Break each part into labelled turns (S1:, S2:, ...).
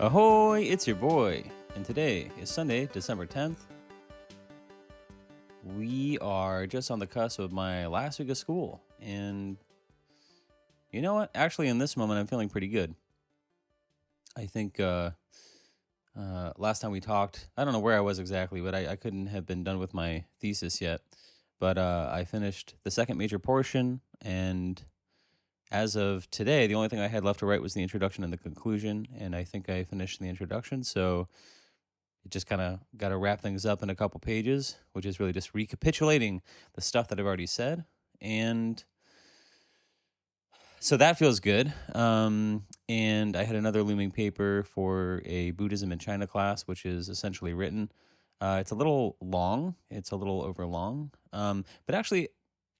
S1: Ahoy, it's your boy, and today is Sunday, December 10th. We are just on the cusp of my last week of school, and you know what? Actually, in this moment, I'm feeling pretty good. I think last time we talked, I don't know where I was exactly, but I couldn't have been done with my thesis yet. But I finished the second major portion, and as of today, the only thing I had left to write was the introduction and the conclusion, and I think I finished the introduction, so it just kind of got to wrap things up in a couple pages, which is really just recapitulating the stuff that I've already said. And so that feels good. And I had another looming paper for a Buddhism in China class, which is essentially written. It's a little long. It's a little over long. But actually,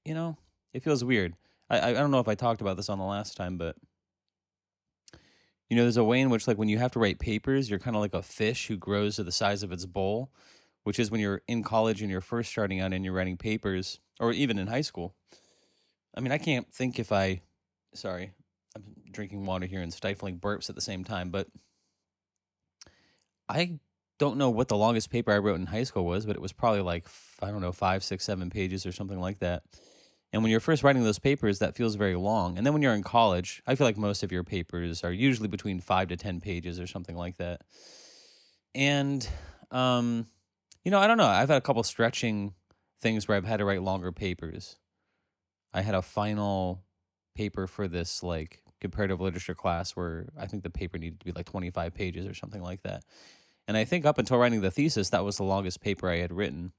S1: it feels weird. I don't know if I talked about this on the last time, but there's a way in which, like, when you have to write papers, you're kind of like a fish who grows to the size of its bowl, which is when you're in college and you're first starting out and you're writing papers, or even in high school. I mean, I can't think sorry, I'm drinking water here and stifling burps at the same time, but I don't know what the longest paper I wrote in high school was, but it was probably like, I don't know, 5, 6, 7 pages or something like that. And when you're first writing those papers, that feels very long. And then when you're in college, I feel like most of your papers are usually between 5 to 10 pages or something like that. And, I don't know. I've had a couple stretching things where I've had to write longer papers. I had a final paper for this, like, comparative literature class where I think the paper needed to be like 25 pages or something like that. And I think up until writing the thesis, that was the longest paper I had written,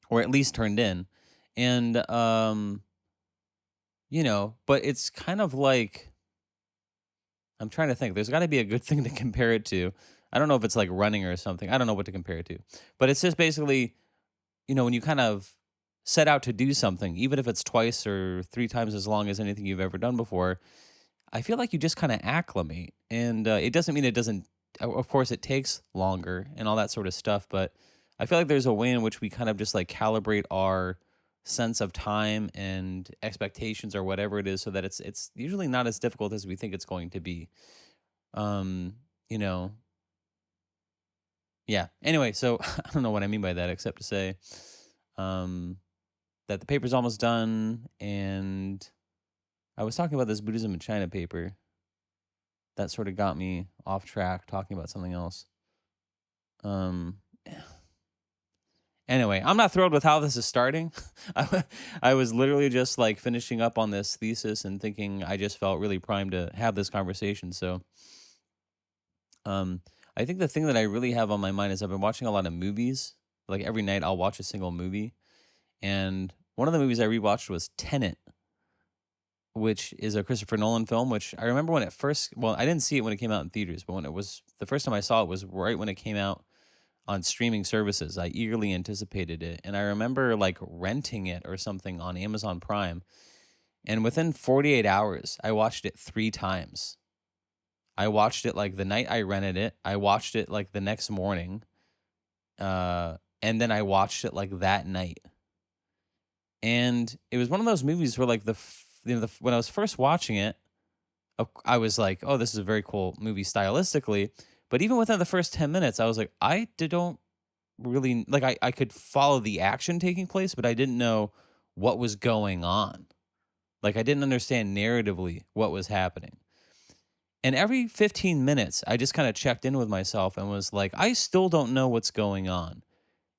S1: or at least turned in. And, but it's kind of like, I'm trying to think, there's got to be a good thing to compare it to. I don't know if it's like running or something. I don't know what to compare it to. But it's just basically, when you kind of set out to do something, even if it's twice or 3 times as long as anything you've ever done before, I feel like you just kind of acclimate. And it doesn't mean it doesn't, of course, it takes longer and all that sort of stuff. But I feel like there's a way in which we kind of just like calibrate our sense of time and expectations or whatever it is, so that it's usually not as difficult as we think it's going to be. um yeah, anyway, so I don't know what I mean by that, except to say that the paper's almost done. And I was talking about this Buddhism in China paper that sort of got me off track talking about something else. Anyway, I'm not thrilled with how this is starting. I was literally just like finishing up on this thesis and thinking I just felt really primed to have this conversation. So, I think the thing that I really have on my mind is I've been watching a lot of movies. Like every night I'll watch a single movie. And one of the movies I rewatched was Tenet, which is a Christopher Nolan film, which I remember when it first, well, I didn't see it when it came out in theaters, but when it was, the first time I saw it was right when it came out on streaming services. I eagerly anticipated it. And I remember like renting it or something on Amazon Prime. And within 48 hours, I watched it 3 times. I watched it like the night I rented it. I watched it like the next morning. And then I watched it like that night. And it was one of those movies where like when I was first watching it, I was like, oh, this is a very cool movie stylistically. But even within the first 10 minutes, I was like, I don't really, like, I could follow the action taking place, but I didn't know what was going on. Like, I didn't understand narratively what was happening. And every 15 minutes, I just kind of checked in with myself and was like, I still don't know what's going on.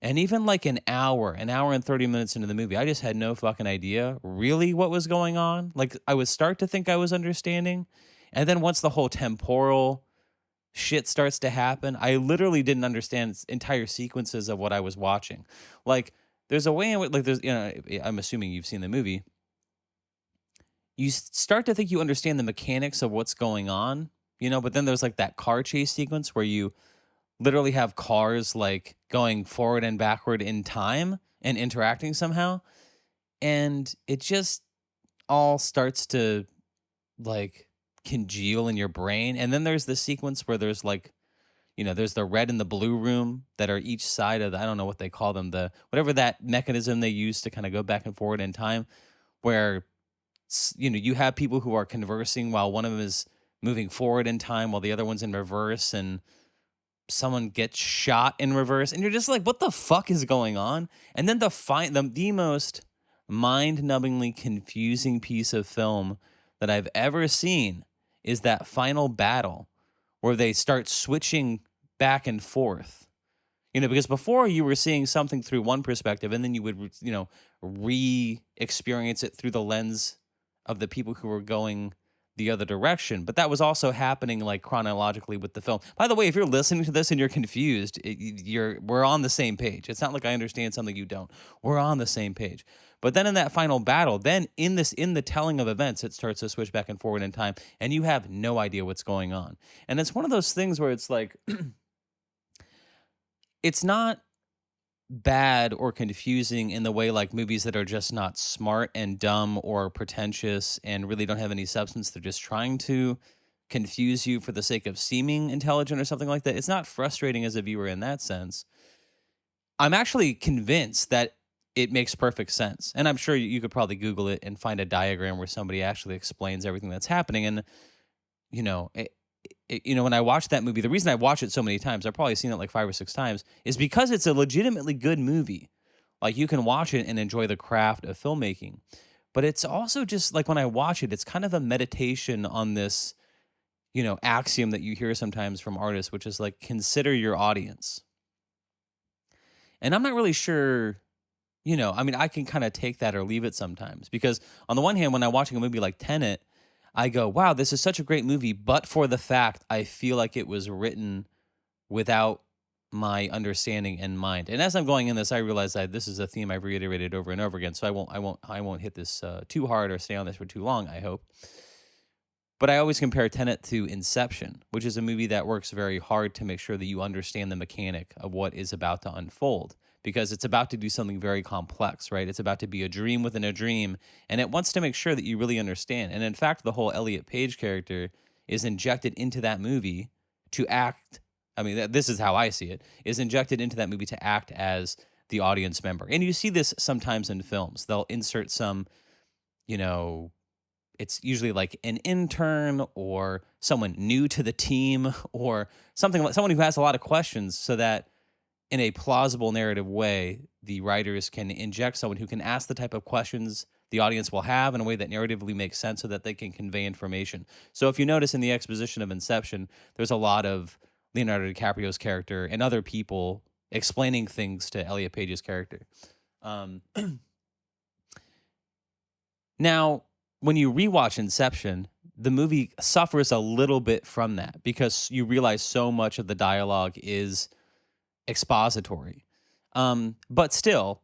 S1: And even like an hour and 30 minutes into the movie, I just had no fucking idea really what was going on. Like, I would start to think I was understanding. And then once the whole temporal shit starts to happen, I literally didn't understand entire sequences of what I was watching. Like, there's a way in which, like, I'm assuming you've seen the movie. You start to think you understand the mechanics of what's going on, but then there's like that car chase sequence where you literally have cars like going forward and backward in time and interacting somehow. And it just all starts to like congeal in your brain. And then there's the sequence where there's like, there's the red and the blue room that are each side of I don't know what they call them, whatever that mechanism they use to kind of go back and forward in time, where, you have people who are conversing while one of them is moving forward in time while the other one's in reverse, and someone gets shot in reverse, and you're just like, what the fuck is going on? And then the most mind-numbingly confusing piece of film that I've ever seen is that final battle where they start switching back and forth. Because before you were seeing something through one perspective, and then you would, re-experience it through the lens of the people who were going the other direction. But that was also happening like chronologically with the film. By the way, if you're listening to this and you're confused, we're on the same page. It's not like I understand something you don't. We're on the same page. But then in that final battle, then in the telling of events, it starts to switch back and forward in time, and you have no idea what's going on. And it's one of those things where it's like, it's not bad or confusing in the way like movies that are just not smart and dumb or pretentious and really don't have any substance. They're just trying to confuse you for the sake of seeming intelligent or something like that. It's not frustrating as a viewer in that sense. I'm actually convinced that it makes perfect sense. And I'm sure you could probably Google it and find a diagram where somebody actually explains everything that's happening. And, when I watched that movie, the reason I watch it so many times, I've probably seen it like 5 or 6 times, is because it's a legitimately good movie. Like, you can watch it and enjoy the craft of filmmaking. But it's also just like when I watch it, it's kind of a meditation on this, axiom that you hear sometimes from artists, which is like, consider your audience. And I'm not really sure, I can kind of take that or leave it sometimes. Because on the one hand, when I'm watching a movie like Tenet, I go, wow, this is such a great movie, but for the fact I feel like it was written without my understanding in mind. And as I'm going in this, I realize that this is a theme I've reiterated over and over again. So I won't hit this too hard or stay on this for too long, I hope. But I always compare Tenet to Inception, which is a movie that works very hard to make sure that you understand the mechanic of what is about to unfold, because it's about to do something very complex, right? It's about to be a dream within a dream, and it wants to make sure that you really understand. And in fact, the whole Elliot Page character is injected into that movie to act, this is how I see it, is injected into that movie to act as the audience member. And you see this sometimes in films. They'll insert some, it's usually like an intern or someone new to the team or something like someone who has a lot of questions, so that in a plausible narrative way, the writers can inject someone who can ask the type of questions the audience will have in a way that narratively makes sense so that they can convey information. So if you notice in the exposition of Inception, there's a lot of Leonardo DiCaprio's character and other people explaining things to Elliot Page's character. Now, when you rewatch Inception, the movie suffers a little bit from that because you realize so much of the dialogue is expository. But still,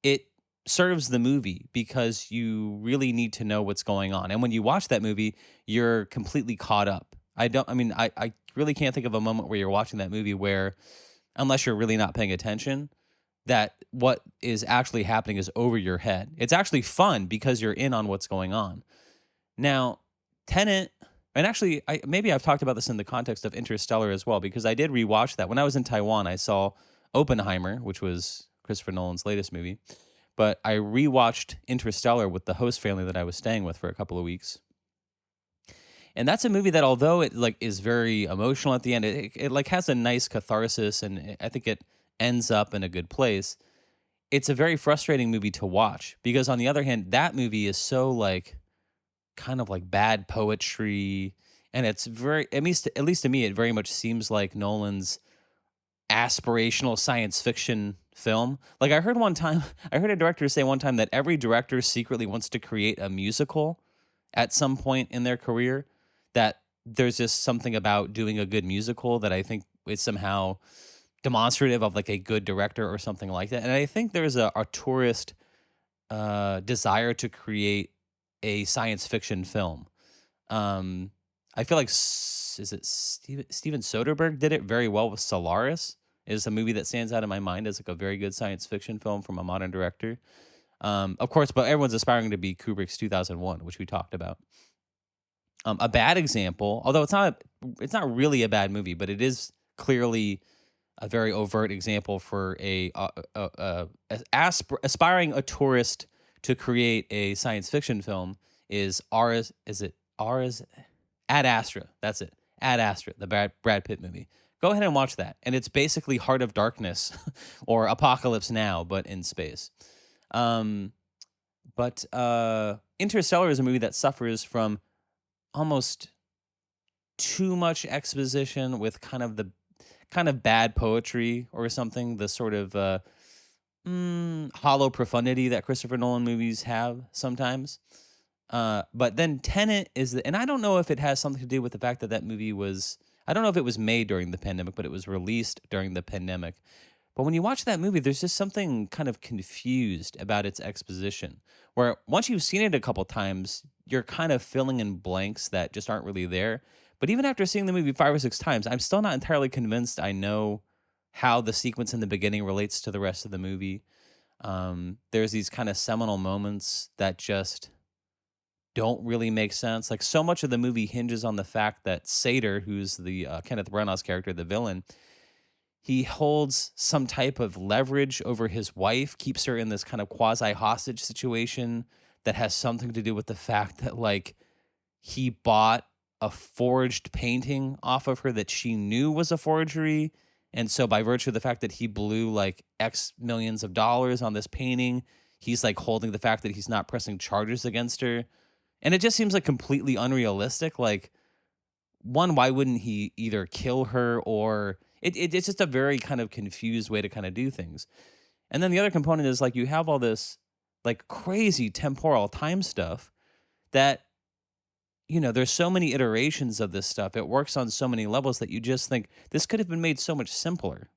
S1: it serves the movie because you really need to know what's going on. And when you watch that movie, you're completely caught up. I really can't think of a moment where you're watching that movie where, unless you're really not paying attention, that what is actually happening is over your head. It's actually fun because you're in on what's going on. Now, Tenet, and actually, maybe I've talked about this in the context of Interstellar as well, because I did rewatch that. When I was in Taiwan, I saw Oppenheimer, which was Christopher Nolan's latest movie, but I rewatched Interstellar with the host family that I was staying with for a couple of weeks. And that's a movie that, although it like is very emotional at the end, it like has a nice catharsis, and I think it ends up in a good place. It's a very frustrating movie to watch because, on the other hand, that movie is so like kind of like bad poetry, and it's very, at least to me, it very much seems like Nolan's aspirational science fiction film. Like I heard a director say one time that every director secretly wants to create a musical at some point in their career, that there's just something about doing a good musical that I think is somehow demonstrative of like a good director or something like that. And I think there's a tourist desire to create a science fiction film. I feel like is it Steven Soderbergh did it very well with Solaris. Is a movie that stands out in my mind as like a very good science fiction film from a modern director. Of course, but everyone's aspiring to be Kubrick's 2001, which we talked about. A bad example, although it's not really a bad movie, but it is clearly a very overt example for aspiring a tourist to create a science fiction film, is Ars. Is it Ars? Ad Astra. That's it. Ad Astra, the Brad Pitt movie. Go ahead and watch that. And it's basically Heart of Darkness or Apocalypse Now, but in space. But Interstellar is a movie that suffers from almost too much exposition with kind of bad poetry or something. The sort of hollow profundity that Christopher Nolan movies have sometimes. But then Tenet and I don't know if it has something to do with the fact that movie I don't know if it was made during the pandemic, but it was released during the pandemic. But when you watch that movie, there's just something kind of confused about its exposition, where once you've seen it a couple times, you're kind of filling in blanks that just aren't really there. But even after seeing the movie 5 or 6 times, I'm still not entirely convinced I know how the sequence in the beginning relates to the rest of the movie. There's these kind of seminal moments that just don't really make sense. Like, so much of the movie hinges on the fact that Sator, who's the Kenneth Branagh's character, the villain, he holds some type of leverage over his wife, keeps her in this kind of quasi-hostage situation that has something to do with the fact that, like, he bought a forged painting off of her that she knew was a forgery. And so by virtue of the fact that he blew, like, X millions of dollars on this painting, he's, like, holding the fact that he's not pressing charges against her. And it just seems, like, completely unrealistic. Like, one, why wouldn't he either kill her or... It's just a very kind of confused way to kind of do things. And then the other component is, like, you have all this, like, crazy temporal time stuff that, you know, there's so many iterations of this stuff. It works on so many levels that you just think this could have been made so much simpler.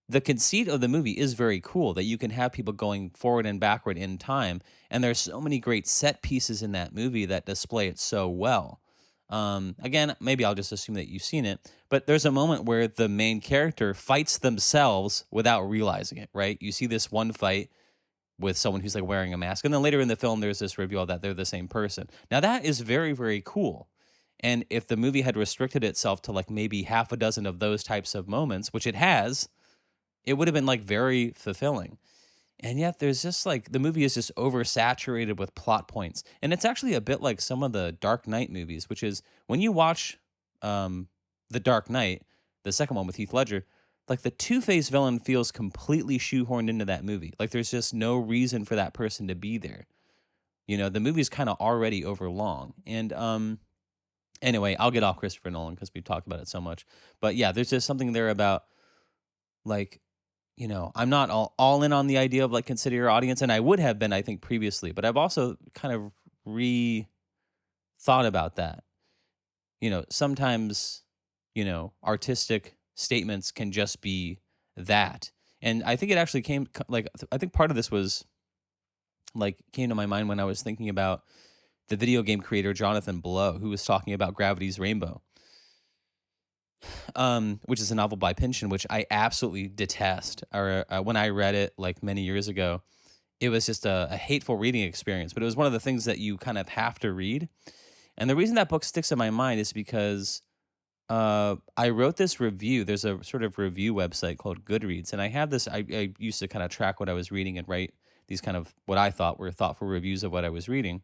S1: The conceit of the movie is very cool, that you can have people going forward and backward in time. And there's so many great set pieces in that movie that display it so well. Again, maybe I'll just assume that you've seen it, but there's a moment where the main character fights themselves without realizing it, right? You see this one fight with someone who's, like, wearing a mask, and then later in the film, there's this reveal that they're the same person. Now, that is very, very cool. And if the movie had restricted itself to, like, maybe half a dozen of those types of moments, which it has, it would have been, like, very fulfilling. And yet there's just, like, the movie is just oversaturated with plot points. And it's actually a bit like some of the Dark Knight movies, which is when you watch The Dark Knight, the second one with Heath Ledger, like, the Two-Face villain feels completely shoehorned into that movie. Like, there's just no reason for that person to be there. You know, the movie's kind of already over-long. And anyway, I'll get off Christopher Nolan because we've talked about it so much. But yeah, there's just something there about, like... You know, I'm not all in on the idea of, like, consider your audience, and I would have been, I think, previously, but I've also kind of thought about that. You know, sometimes, you know, artistic statements can just be that. And I think it actually came, like, I think part of this was, like, came to my mind when I was thinking about the video game creator Jonathan Blow, who was talking about Gravity's Rainbow. Which is a novel by Pynchon, which I absolutely detest. Or when I read it, like, many years ago, it was just a hateful reading experience. But it was one of the things that you kind of have to read. And the reason that book sticks in my mind is because I wrote this review. There's a sort of review website called Goodreads, and I had this. I used to kind of track what I was reading and write these kind of what I thought were thoughtful reviews of what I was reading.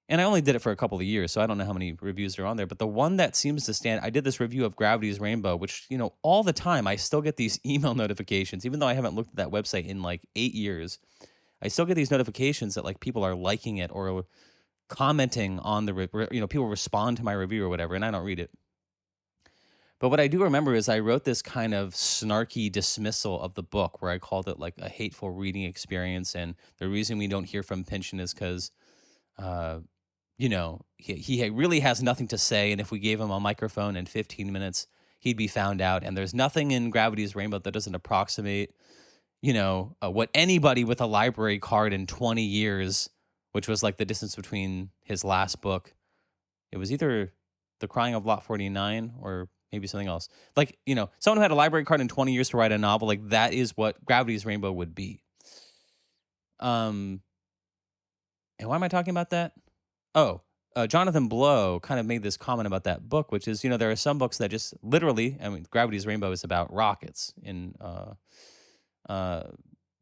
S1: And I only did it for a couple of years, so I don't know how many reviews are on there. But the one that seems to stand, I did this review of Gravity's Rainbow, which, you know, all the time I still get these email notifications, even though I haven't looked at that website in, like, 8 years. I still get these notifications that, like, people are liking it or commenting on the, you know, people respond to my review or whatever, and I don't read it. But what I do remember is I wrote this kind of snarky dismissal of the book where I called it, like, a hateful reading experience. And the reason we don't hear from Pynchon is because, you know, he really has nothing to say, and if we gave him a microphone in 15 minutes, he'd be found out. And there's nothing in Gravity's Rainbow that doesn't approximate, you know, what anybody with a library card in 20 years, which was, like, the distance between his last book. It was either The Crying of Lot 49 or maybe something else. Like, you know, someone who had a library card in 20 years to write a novel, like, that is what Gravity's Rainbow would be. And why am I talking about that? Oh, Jonathan Blow kind of made this comment about that book, which is, you know, there are some books that just literally, I mean, Gravity's Rainbow is about rockets in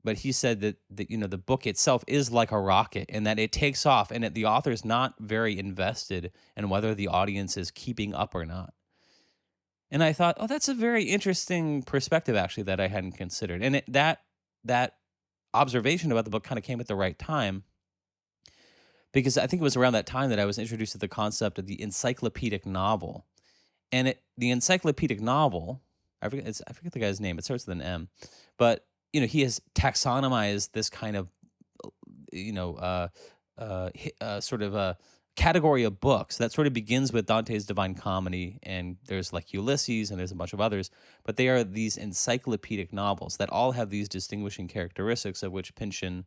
S1: but he said that the book itself is like a rocket, and that it takes off, and the author is not very invested in whether the audience is keeping up or not. And I thought, oh, that's a very interesting perspective, actually, that I hadn't considered. And that observation about the book kind of came at the right time, because I think it was around that time that I was introduced to the concept of the encyclopedic novel. And the encyclopedic novel, I forget the guy's name. It starts with an M, but he has taxonomized this kind of sort of a category of books that sort of begins with Dante's Divine Comedy, and there's like Ulysses, and there's a bunch of others, but they are these encyclopedic novels that all have these distinguishing characteristics, of which Pynchon's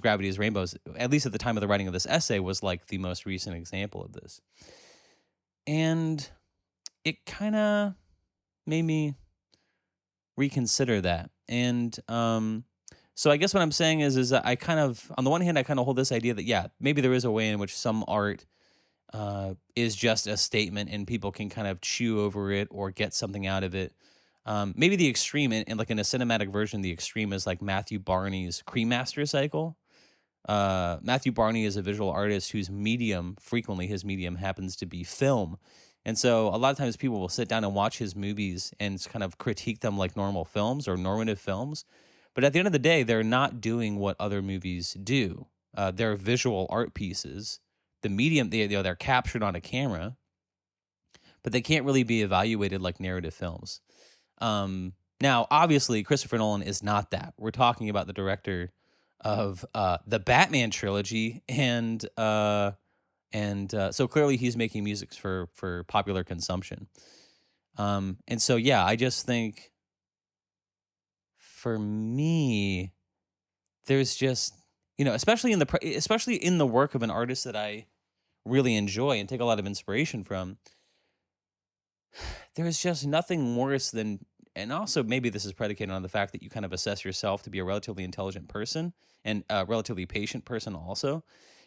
S1: Gravity is Rainbows, at least at the time of the writing of this essay, was like the most recent example of this. And it kind of made me reconsider that. And so I guess what I'm saying is that I kind of, on the one hand, I kind of hold this idea that, yeah, maybe there is a way in which some art is just a statement and people can kind of chew over it or get something out of it. Maybe the extreme, and like in a cinematic version, the extreme is like Matthew Barney's Cremaster cycle. Matthew Barney is a visual artist whose frequently his medium happens to be film. And so a lot of times people will sit down and watch his movies and kind of critique them like normal films or normative films. But at the end of the day, they're not doing what other movies do. They're visual art pieces. The medium, they're captured on a camera, but they can't really be evaluated like narrative films. Now, obviously, Christopher Nolan is not that. We're talking about the director of the Batman trilogy, and so clearly he's making music for popular consumption. And so, yeah, I just think for me, there's just, especially in the work of an artist that I really enjoy and take a lot of inspiration from, there's just nothing worse than, and also maybe this is predicated on the fact that you kind of assess yourself to be a relatively intelligent person and a relatively patient person also,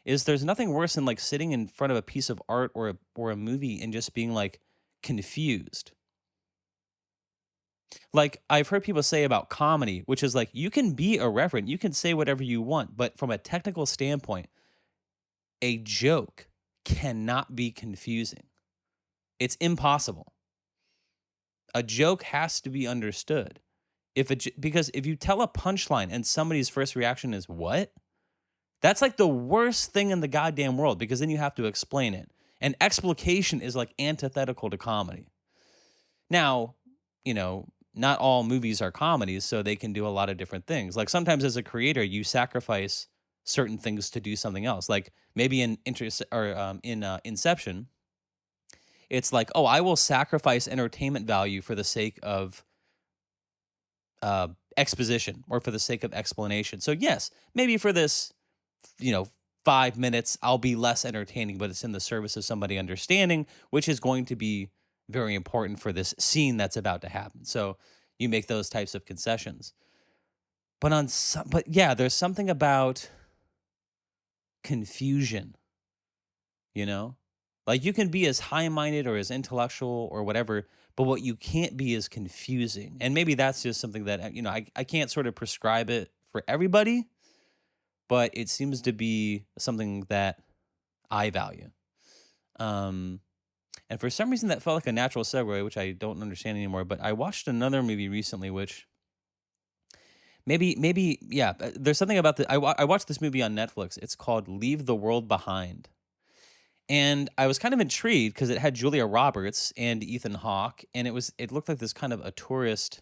S1: is there's nothing worse than like sitting in front of a piece of art or a movie and just being like confused. Like I've heard people say about comedy, which is like you can be irreverent, you can say whatever you want, but from a technical standpoint, a joke cannot be confusing. It's impossible. A joke has to be understood. Because if you tell a punchline and somebody's first reaction is what? That's like the worst thing in the goddamn world, because then you have to explain it. And explication is like antithetical to comedy. Now, not all movies are comedies, so they can do a lot of different things. Like sometimes as a creator, you sacrifice certain things to do something else. Like maybe in Inception, it's like, oh, I will sacrifice entertainment value for the sake of exposition or for the sake of explanation. So yes, maybe for this, 5 minutes, I'll be less entertaining, but it's in the service of somebody understanding, which is going to be very important for this scene that's about to happen. So you make those types of concessions. But yeah, there's something about confusion, Like you can be as high-minded or as intellectual or whatever, but what you can't be is confusing. And maybe that's just something that, I can't sort of prescribe it for everybody, but it seems to be something that I value. And for some reason that felt like a natural segue, which I don't understand anymore, but I watched another movie recently, which maybe, yeah, there's something about I watched this movie on Netflix. It's called Leave the World Behind. And I was kind of intrigued because it had Julia Roberts and Ethan Hawke, and it looked like this kind of a tourist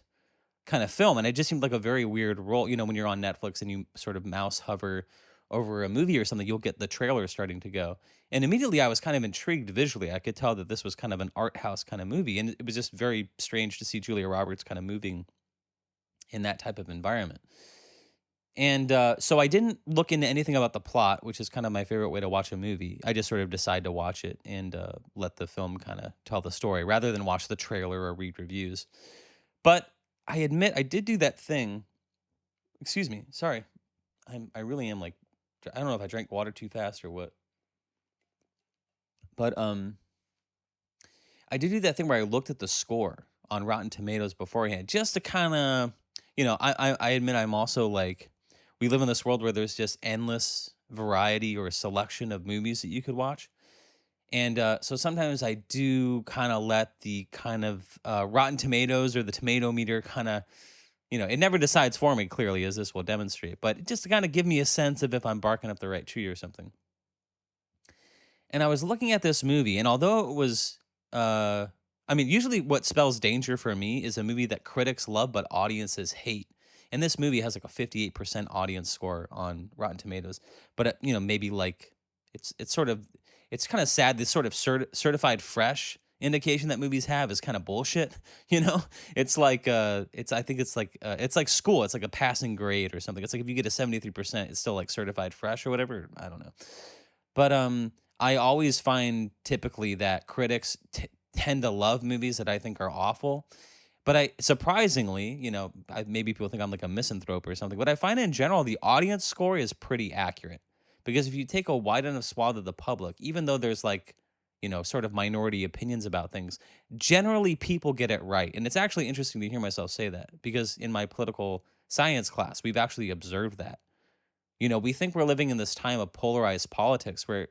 S1: kind of film, and it just seemed like a very weird role. When you're on Netflix and you sort of mouse hover over a movie or something, you'll get the trailer starting to go. And immediately I was kind of intrigued visually. I could tell that this was kind of an art house kind of movie, and it was just very strange to see Julia Roberts kind of moving in that type of environment. And so I didn't look into anything about the plot, which is kind of my favorite way to watch a movie. I just sort of decide to watch it and let the film kind of tell the story rather than watch the trailer or read reviews. But I admit I did do that thing. Excuse me. Sorry. I really am like, I don't know if I drank water too fast or what. But I did do that thing where I looked at the score on Rotten Tomatoes beforehand just to kind of I admit I'm also like, we live in this world where there's just endless variety or selection of movies that you could watch. And so sometimes I do kind of let the kind of Rotten Tomatoes or the tomato meter kind of, it never decides for me clearly, as this will demonstrate, but just to kind of give me a sense of if I'm barking up the right tree or something. And I was looking at this movie, and although it was, I mean, usually what spells danger for me is a movie that critics love but audiences hate. And this movie has like a 58% audience score on Rotten Tomatoes, but maybe like it's sort of it's kind of sad. This sort of certified fresh indication that movies have is kind of bullshit. You know, it's like it's I think it's like school. It's like a passing grade or something. It's like if you get a 73%, it's still like certified fresh or whatever. I don't know. But I always find typically that critics tend to love movies that I think are awful. But I surprisingly, maybe people think I'm like a misanthrope or something, but I find in general the audience score is pretty accurate. Because if you take a wide enough swath of the public, even though there's like, sort of minority opinions about things, generally people get it right. And it's actually interesting to hear myself say that because in my political science class, we've actually observed that. We think we're living in this time of polarized politics where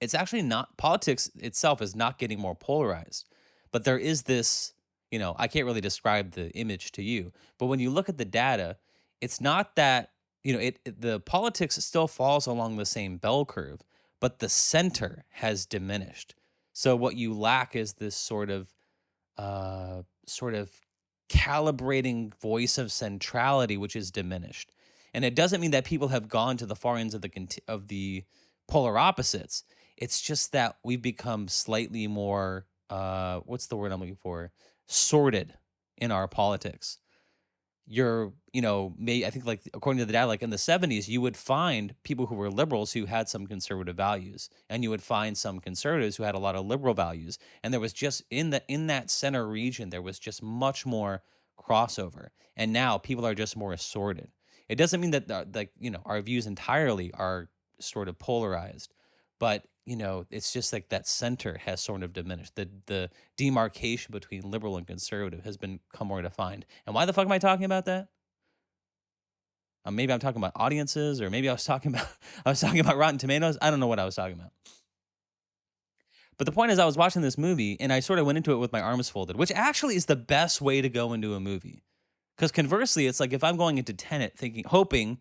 S1: it's actually not, politics itself is not getting more polarized. But there is this, I can't really describe the image to you, but when you look at the data, it's not that, the politics still falls along the same bell curve, but the center has diminished. So what you lack is this sort of calibrating voice of centrality, which is diminished. And it doesn't mean that people have gone to the far ends of the polar opposites. It's just that we've become slightly more what's the word I'm looking for? Sorted in our politics. I think like according to the data, like in the 70s, you would find people who were liberals who had some conservative values, and you would find some conservatives who had a lot of liberal values. And there was just in that center region, there was just much more crossover. And now people are just more assorted. It doesn't mean that our views entirely are sort of polarized, but it's just like that center has sort of diminished. The demarcation between liberal and conservative has become more defined. And why the fuck am I talking about that? Maybe I'm talking about audiences, or maybe I was talking about Rotten Tomatoes. I don't know what I was talking about. But the point is, I was watching this movie and I sort of went into it with my arms folded, which actually is the best way to go into a movie. Because conversely, it's like if I'm going into Tenet thinking, hoping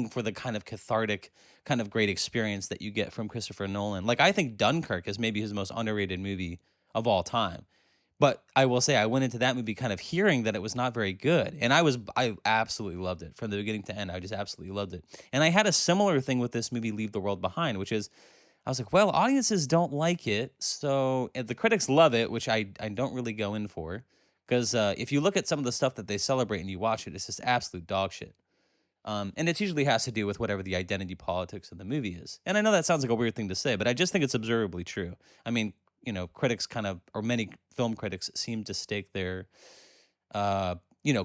S1: for the kind of cathartic, kind of great experience that you get from Christopher Nolan. Like I think Dunkirk is maybe his most underrated movie of all time. But I will say I went into that movie kind of hearing that it was not very good. And I absolutely loved it from the beginning to end. I just absolutely loved it. And I had a similar thing with this movie, Leave the World Behind, which is I was like, well, audiences don't like it. So the critics love it, which I don't really go in for. Because if you look at some of the stuff that they celebrate and you watch it, it's just absolute dog shit. And it usually has to do with whatever the identity politics of the movie is. And I know that sounds like a weird thing to say, but I just think it's observably true. I mean, critics kind of, or many film critics seem to stake their,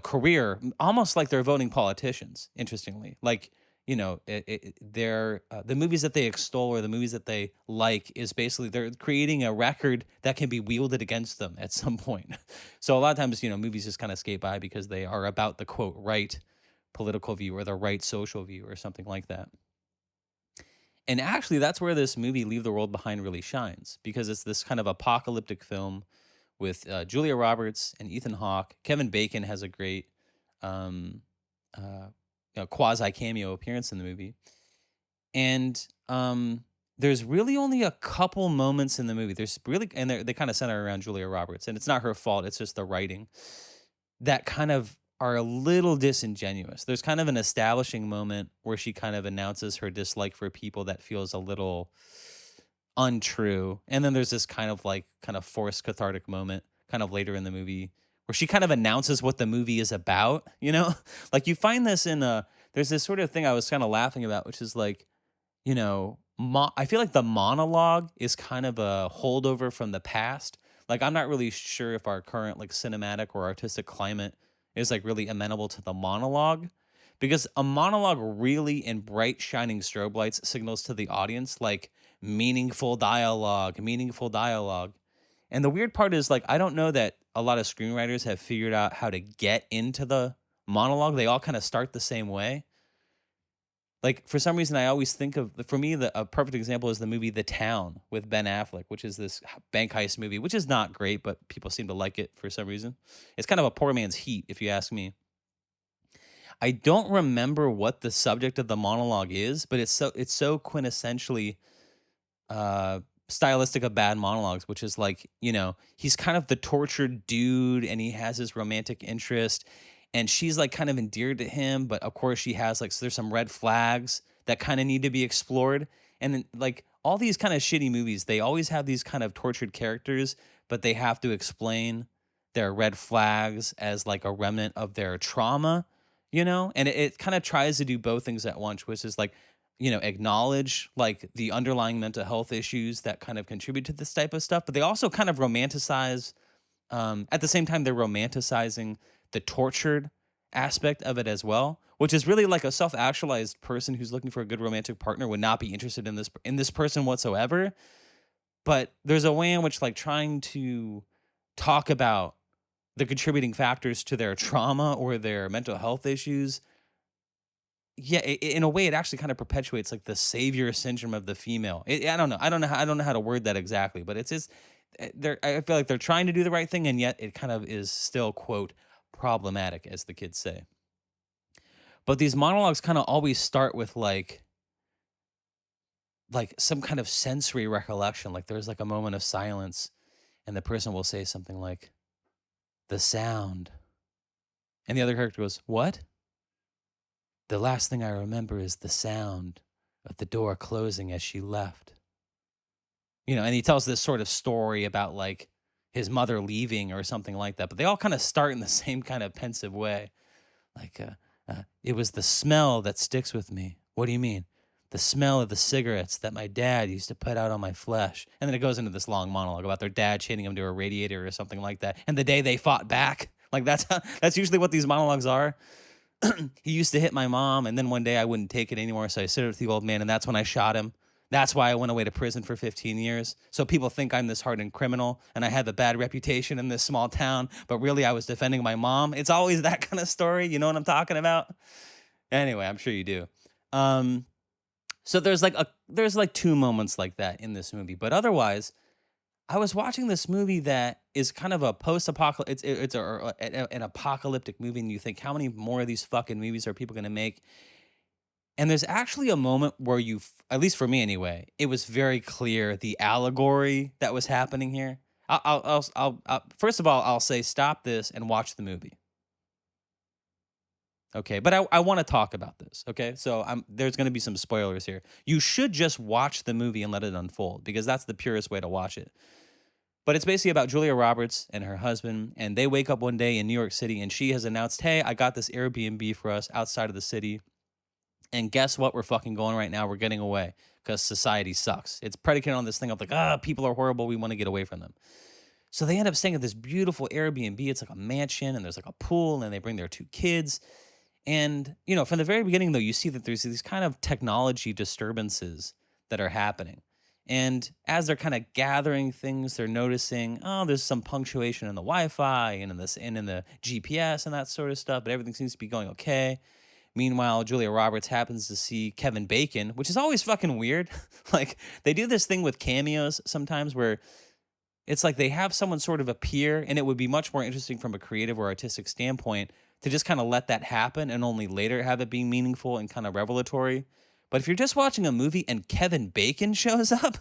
S1: career almost like they're voting politicians, interestingly. Like, they're, the movies that they extol or the movies that they like is basically they're creating a record that can be wielded against them at some point. So a lot of times, movies just kind of skate by because they are about the quote, right political view or the right social view or something like that. And actually, that's where this movie Leave the World Behind really shines because it's this kind of apocalyptic film with Julia Roberts and Ethan Hawke. Kevin Bacon has a great uh, quasi cameo appearance in the movie. And there's really only a couple moments in the movie. There's really, and they kind of center around Julia Roberts, and it's not her fault. It's just the writing that kind of are a little disingenuous. There's kind of an establishing moment where she kind of announces her dislike for people that feels a little untrue. And then there's this kind of forced cathartic moment kind of later in the movie where she kind of announces what the movie is about, Like you find this there's this sort of thing I was kind of laughing about, which is like, I feel like the monologue is kind of a holdover from the past. Like I'm not really sure if our current like cinematic or artistic climate is like really amenable to the monologue, because a monologue really in bright shining strobe lights signals to the audience like meaningful dialogue. And the weird part is like I don't know that a lot of screenwriters have figured out how to get into the monologue, they all kind of start the same way. Like, for some reason, I always think of, for me, a perfect example is the movie The Town with Ben Affleck, which is this bank heist movie, which is not great, but people seem to like it for some reason. It's kind of a poor man's Heat, if you ask me. I don't remember what the subject of the monologue is, but it's so quintessentially uh stylistic of bad monologues, which is like, he's kind of the tortured dude and he has his romantic interest and she's like kind of endeared to him, but of course she has like, so there's some red flags that kind of need to be explored. And then like all these kind of shitty movies, they always have these kind of tortured characters, but they have to explain their red flags as like a remnant of their trauma, and it kind of tries to do both things at once, which is like, acknowledge like the underlying mental health issues that kind of contribute to this type of stuff, but they also kind of romanticize, at the same time, they're romanticizing the tortured aspect of it as well, which is really like a self-actualized person who's looking for a good romantic partner would not be interested in this person whatsoever. But there's a way in which like trying to talk about the contributing factors to their trauma or their mental health issues, yeah, in a way, it actually kind of perpetuates like the savior syndrome of the female. I don't know. I don't know how to word that exactly, but it's just I feel like they're trying to do the right thing, and yet it kind of is still quote problematic, as the kids say. But these monologues kind of always start with like some kind of sensory recollection. Like there's like a moment of silence, and the person will say something like, "The sound," and the other character goes, "What?" "The last thing I remember is the sound of the door closing as she left." And he tells this sort of story about like his mother leaving or something like that. But they all kind of start in the same kind of pensive way. Like, it was the smell that sticks with me. What do you mean? The smell of the cigarettes that my dad used to put out on my flesh. And then it goes into this long monologue about their dad chaining him to a radiator or something like that. And the day they fought back. Like that's usually what these monologues are. He used to hit my mom, and then one day I wouldn't take it anymore, so I stood up to the old man, and that's when I shot him. That's why I went away to prison for 15 years. So people think I'm this hardened criminal, and I have a bad reputation in this small town, but really I was defending my mom. It's always that kind of story. You know what I'm talking about? Anyway, I'm sure you do. So there's like two moments like that in this movie, but otherwise, I was watching this movie that is kind of a post-apocalyptic. An apocalyptic movie, and you think, how many more of these fucking movies are people going to make? And there's actually a moment where at least for me anyway, it was very clear the allegory that was happening here. First of all, I'll say stop this and watch the movie. Okay, but I want to talk about this. Okay, so there's going to be some spoilers here. You should just watch the movie and let it unfold because that's the purest way to watch it. But it's basically about Julia Roberts and her husband, and they wake up one day in New York City, and she has announced, "Hey, I got this Airbnb for us outside of the city, and guess what? We're fucking going right now. We're getting away because society sucks." It's predicated on this thing of like, people are horrible. We want to get away from them. So they end up staying at this beautiful Airbnb. It's like a mansion, and there's like a pool, and they bring their two kids. And, from the very beginning, though, you see that there's these kind of technology disturbances that are happening. And as they're kind of gathering things, they're noticing, there's some punctuation in the Wi-Fi and in the GPS and that sort of stuff, but everything seems to be going okay. Meanwhile, Julia Roberts happens to see Kevin Bacon, which is always fucking weird. Like, they do this thing with cameos sometimes where it's like they have someone sort of appear, and it would be much more interesting from a creative or artistic standpoint to just kind of let that happen and only later have it be meaningful and kind of revelatory. But if you're just watching a movie and Kevin Bacon shows up,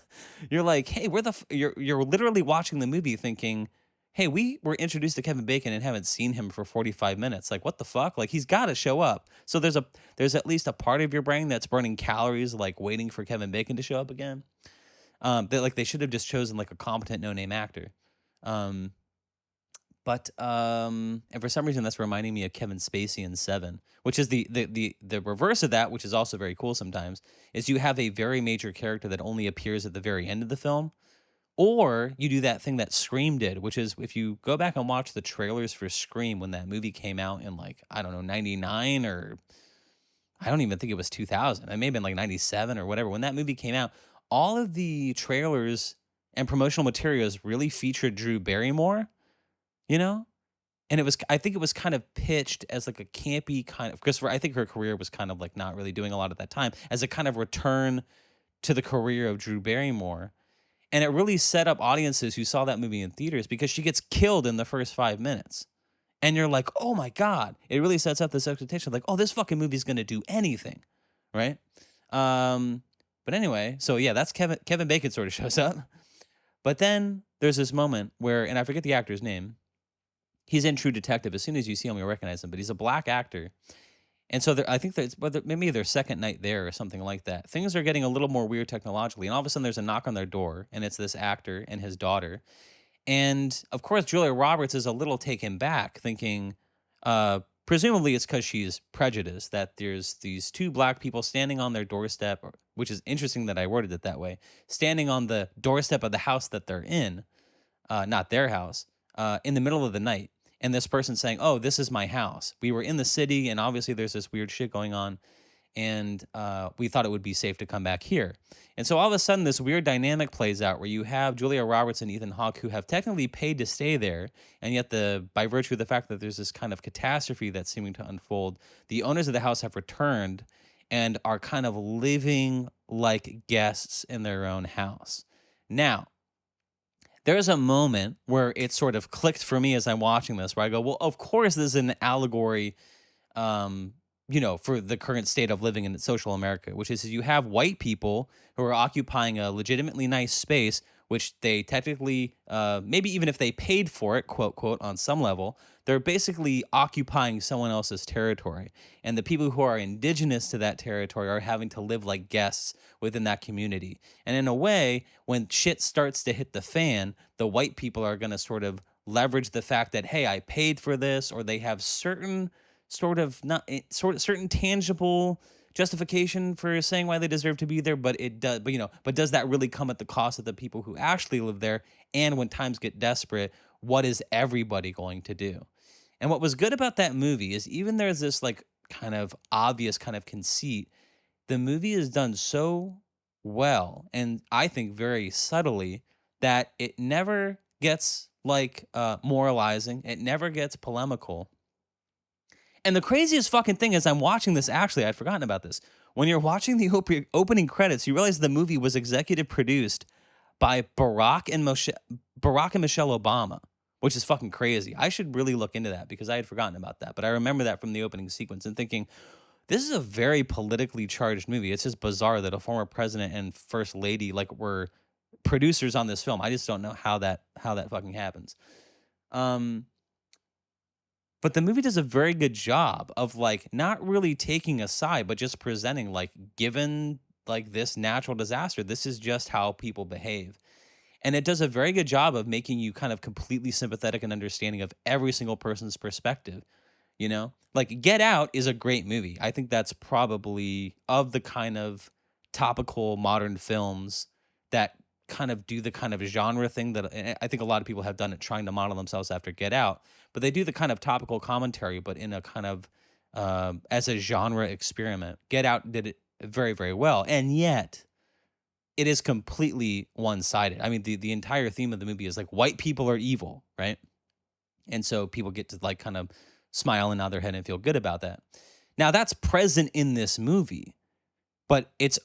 S1: you're like, hey, you're literally watching the movie thinking, hey, we were introduced to Kevin Bacon and haven't seen him for 45 minutes. Like, what the fuck? Like, he's got to show up. So there's at least a part of your brain that's burning calories, like waiting for Kevin Bacon to show up again. They should have just chosen like a competent no-name actor. But and for some reason that's reminding me of Kevin Spacey in Seven, which is the reverse of that, which is also very cool sometimes, is you have a very major character that only appears at the very end of the film. Or you do that thing that Scream did, which is if you go back and watch the trailers for Scream when that movie came out in like, I don't know, 99 or I don't even think it was 2000. It may have been like 97 or whatever. When that movie came out, all of the trailers and promotional materials really featured Drew Barrymore, you know? And I think it was kind of pitched as like a campy kind of, because I think her career was kind of like not really doing a lot at that time, as a kind of return to the career of Drew Barrymore. And it really set up audiences who saw that movie in theaters because she gets killed in the first 5 minutes. And you're like, oh my God. It really sets up this expectation like, oh, this fucking movie's going to do anything. Right? But anyway, so yeah, that's Kevin Bacon sort of shows up. But then there's this moment where, and I forget the actor's name, he's in True Detective. As soon as you see him, you recognize him, but he's a black actor. And so I think that's maybe their second night there or something like that. Things are getting a little more weird technologically. And all of a sudden there's a knock on their door, and it's this actor and his daughter. And of course, Julia Roberts is a little taken back, thinking, presumably it's because she's prejudiced, that there's these two black people standing on their doorstep, which is interesting that I worded it that way, standing on the doorstep of the house that they're in, not their house, in the middle of the night. And this person saying, oh, this is my house. We were in the city, and obviously there's this weird shit going on, and we thought it would be safe to come back here. And so all of a sudden, this weird dynamic plays out where you have Julia Roberts and Ethan Hawke, who have technically paid to stay there, and yet by virtue of the fact that there's this kind of catastrophe that's seeming to unfold, the owners of the house have returned and are kind of living like guests in their own house. Now, there's a moment where it sort of clicked for me as I'm watching this, where I go, well, of course this is an allegory, for the current state of living in social America, which is you have white people who are occupying a legitimately nice space, which they technically, maybe even if they paid for it, quote, quote, on some level, they're basically occupying someone else's territory. And the people who are indigenous to that territory are having to live like guests within that community. And in a way, when shit starts to hit the fan, the white people are going to sort of leverage the fact that, hey, I paid for this, or they have certain certain tangible justification for saying why they deserve to be there, but does that really come at the cost of the people who actually live there? And when times get desperate, what is everybody going to do? And what was good about that movie is, even there's this like kind of obvious kind of conceit, the movie is done so well, and I think very subtly, that it never gets like moralizing, it never gets polemical. And the craziest fucking thing is, I'm watching this, actually, I'd forgotten about this. When you're watching the opening credits, you realize the movie was executive produced by Barack and Michelle Obama, which is fucking crazy. I should really look into that, because I had forgotten about that. But I remember that from the opening sequence and thinking, this is a very politically charged movie. It's just bizarre that a former president and first lady were producers on this film. I just don't know how that fucking happens. But the movie does a very good job of not really taking a side, but just presenting given this natural disaster, this is just how people behave. And it does a very good job of making you kind of completely sympathetic and understanding of every single person's perspective. Get Out is a great movie. I think that's probably, of the kind of topical modern films that kind of do the kind of genre thing that I think a lot of people have done it, trying to model themselves after Get Out, but they do the kind of topical commentary, but in a kind of as a genre experiment. Get Out did it very, very well, and yet it is completely one-sided. I mean, the entire theme of the movie is white people are evil, right? And so people get to kind of smile and nod their head and feel good about that. Now that's present in this movie, but it's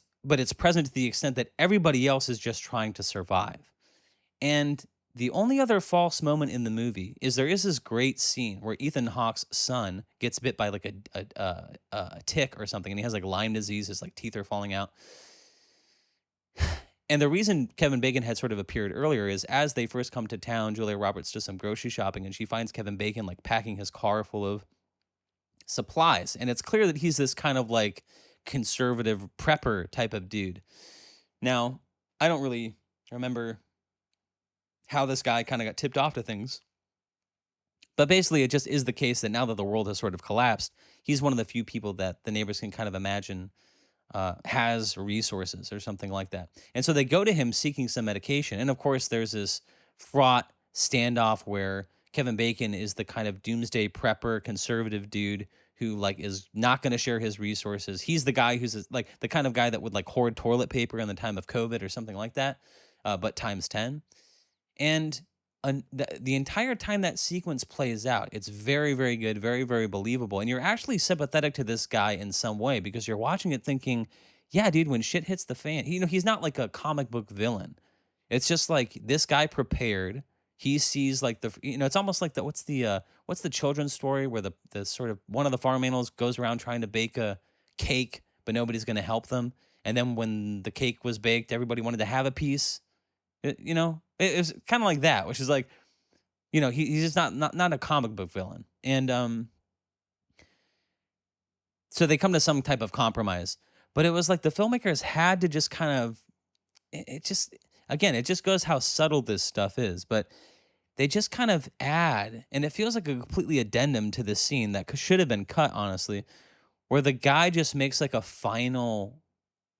S1: present to the extent that everybody else is just trying to survive. And the only other false moment in the movie is there is this great scene where Ethan Hawke's son gets bit by a tick or something, and he has Lyme disease, his teeth are falling out. And the reason Kevin Bacon had sort of appeared earlier is, as they first come to town, Julia Roberts does some grocery shopping, and she finds Kevin Bacon packing his car full of supplies. And it's clear that he's this kind of conservative prepper type of dude. Now, I don't really remember how this guy kind of got tipped off to things, but basically it just is the case that now that the world has sort of collapsed, he's one of the few people that the neighbors can kind of imagine has resources or something like that. And so they go to him seeking some medication. And of course, there's this fraught standoff where Kevin Bacon is the kind of doomsday prepper, conservative dude who is not going to share his resources. He's the guy who's the kind of guy that would hoard toilet paper in the time of COVID or something like that, but times 10. And the entire time that sequence plays out, it's very, very good, very, very believable. And you're actually sympathetic to this guy in some way because you're watching it thinking, yeah, dude, when shit hits the fan, he's not like a comic book villain. It's just like this guy prepared. He sees like it's almost like what's the children's story where the sort of one of the farm animals goes around trying to bake a cake, but nobody's going to help them. And then when the cake was baked, everybody wanted to have a piece. It was kind of like that, which is like, he's just not a comic book villain. And so they come to some type of compromise. But it was like the filmmakers had to just kind of, it just, again, it just goes how subtle this stuff is. But they just kind of add, and it feels like a completely addendum to this scene that should have been cut, honestly, where the guy just makes like a final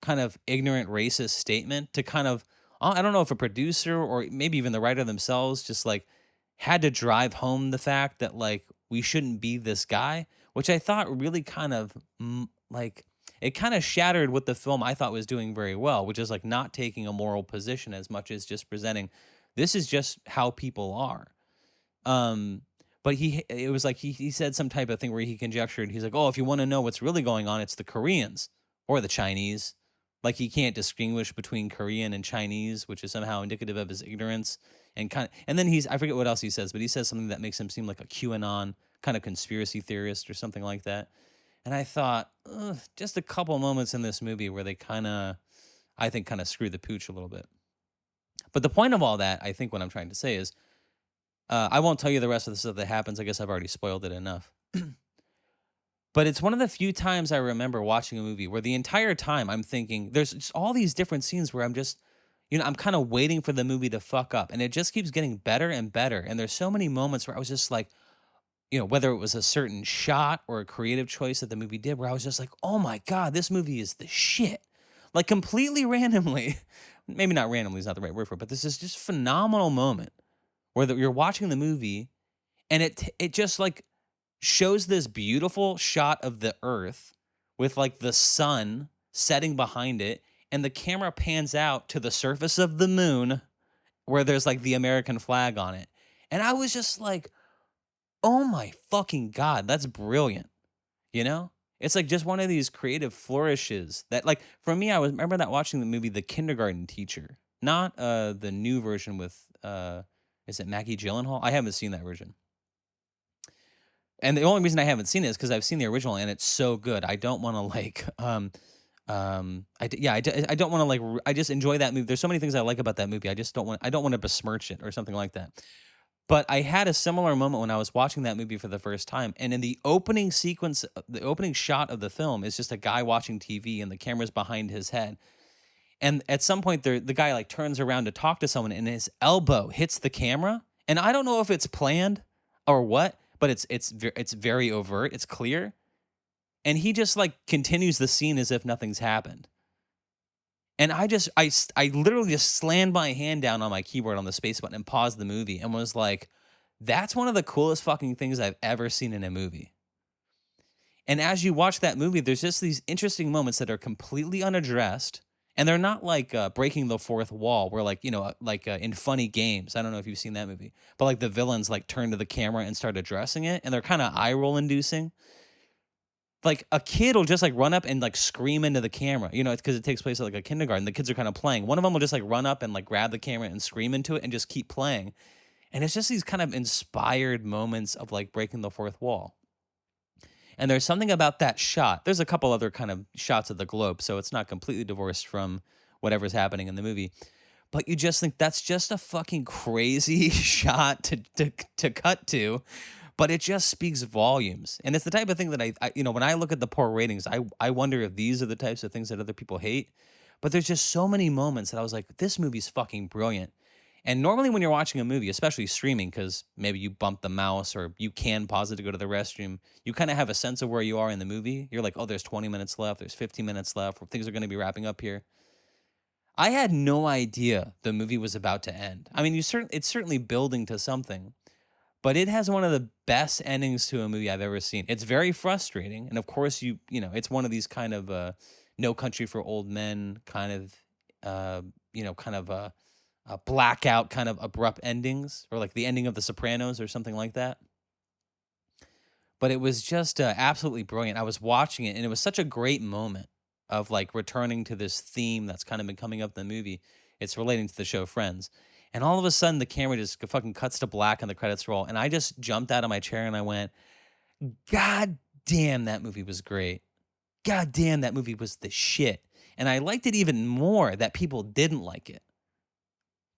S1: kind of ignorant racist statement to kind of, I don't know if a producer or maybe even the writer themselves just like had to drive home the fact that like we shouldn't be this guy, which I thought really kind of like it kind of shattered what the film I thought was doing very well, which is like not taking a moral position as much as just presenting this is just how people are. But it was like he said some type of thing where he conjectured, he's like, oh, if you want to know what's really going on, it's the Koreans or the Chinese. Like he can't distinguish between Korean and Chinese, which is somehow indicative of his ignorance. And then I forget what else he says, but he says something that makes him seem like a QAnon kind of conspiracy theorist or something like that. And I thought, just a couple moments in this movie where they I think kind of screw the pooch a little bit. But the point of all that, I think what I'm trying to say is, I won't tell you the rest of the stuff that happens. I guess I've already spoiled it enough. But it's one of the few times I remember watching a movie where the entire time I'm thinking, there's just all these different scenes where I'm just, I'm kind of waiting for the movie to fuck up. And it just keeps getting better and better. And there's so many moments where I was just like, whether it was a certain shot or a creative choice that the movie did, where I was just like, oh my God, this movie is the shit. Like completely randomly, maybe not randomly is not the right word for it, but this is just phenomenal moment where you're watching the movie and it just like shows this beautiful shot of the earth with like the sun setting behind it, and the camera pans out to the surface of the moon where there's like the American flag on it. And I was just like, oh my fucking God, that's brilliant. It's like just one of these creative flourishes that, like, for me, remember that watching the movie The Kindergarten Teacher, not the new version with is it Maggie Gyllenhaal? I haven't seen that version. And the only reason I haven't seen it is because I've seen the original and it's so good. I don't want to like, I don't want to like, I just enjoy that movie. There's so many things I like about that movie. I don't want to besmirch it or something like that. But I had a similar moment when I was watching that movie for the first time. And in the opening sequence, the opening shot of the film is just a guy watching TV and the camera's behind his head. And at some point, the guy like turns around to talk to someone and his elbow hits the camera. And I don't know if it's planned or what, but it's very overt. It's clear. And he just like continues the scene as if nothing's happened. And I literally just slammed my hand down on my keyboard on the space button and paused the movie and was like, that's one of the coolest fucking things I've ever seen in a movie. And as you watch that movie, there's just these interesting moments that are completely unaddressed. And they're not like breaking the fourth wall where like, in Funny Games. I don't know if you've seen that movie. But like the villains like turn to the camera and start addressing it. And they're kind of eye roll inducing. Like a kid will just like run up and like scream into the camera, it's because it takes place at like a kindergarten. The kids are kind of playing. One of them will just like run up and like grab the camera and scream into it and just keep playing. And it's just these kind of inspired moments of like breaking the fourth wall. And there's something about that shot. There's a couple other kind of shots of the globe, so it's not completely divorced from whatever's happening in the movie. But you just think that's just a fucking crazy shot to cut to. But it just speaks volumes. And it's the type of thing that I when I look at the poor ratings, I wonder if these are the types of things that other people hate. But there's just so many moments that I was like, this movie's fucking brilliant. And normally when you're watching a movie, especially streaming, because maybe you bump the mouse or you can pause it to go to the restroom, you kind of have a sense of where you are in the movie. You're like, oh, there's 20 minutes left. There's 15 minutes left. Things are going to be wrapping up here. I had no idea the movie was about to end. I mean, it's certainly building to something. But it has one of the best endings to a movie I've ever seen. It's very frustrating. And of course, it's one of these kind of No Country for Old Men kind of, blackout kind of abrupt endings, or like the ending of The Sopranos or something like that. But it was just absolutely brilliant. I was watching it, and it was such a great moment of like returning to this theme that's kind of been coming up in the movie. It's relating to the show Friends. And all of a sudden, the camera just fucking cuts to black and the credits roll. And I just jumped out of my chair and I went, God damn, that movie was great. God damn, that movie was the shit. And I liked it even more that people didn't like it.